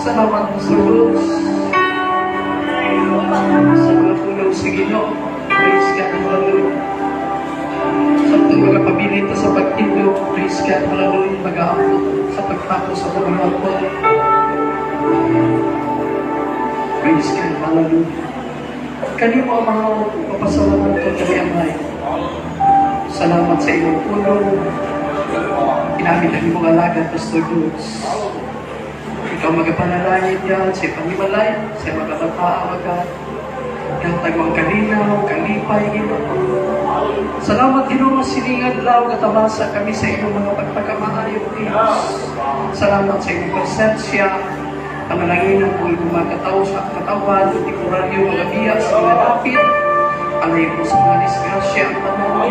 Salamat Pastor Luz. Sa mga tulong sa Ginoo. Praise God, hallelujah. Sa itong mga pabilita sa pagtindog, praise God, hallelujah, mag-aabot sa pagtapos sa pagluwag ko. Praise God, hallelujah. Kanino ang mga papasalamat ko kami Amay. Salamat sa inyong tulong. Ginamit ang imong alagad, Pastor Luz. Ikaw magapanalangin yan sa panimalay, sa magkatapaawag ka. Gatag ang kalinaw, kalipay, Ginoo. Salamat Ginoo, siningan law, katabasa kami sa inyong mga pagpagkamaayo, Diyos. Salamat sa inyong presensya. Panalanginan po yung mga katao sa katawan, temporaryo mga biya sa mga dapit. Alay po sa mga disgrasya ang panahon.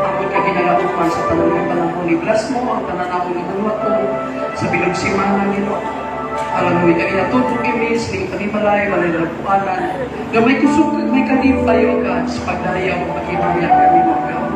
Amon ka ginalaupan sa panahon ni Blas mo, ang pananawon ng mga to sa bilog simana nilo. Alam mo, kami natutong imis, ni panimalay, walay nalapuanan. Gamay kusog, may kadip tayo ka sa pagdayaw, pagkimaya kami mga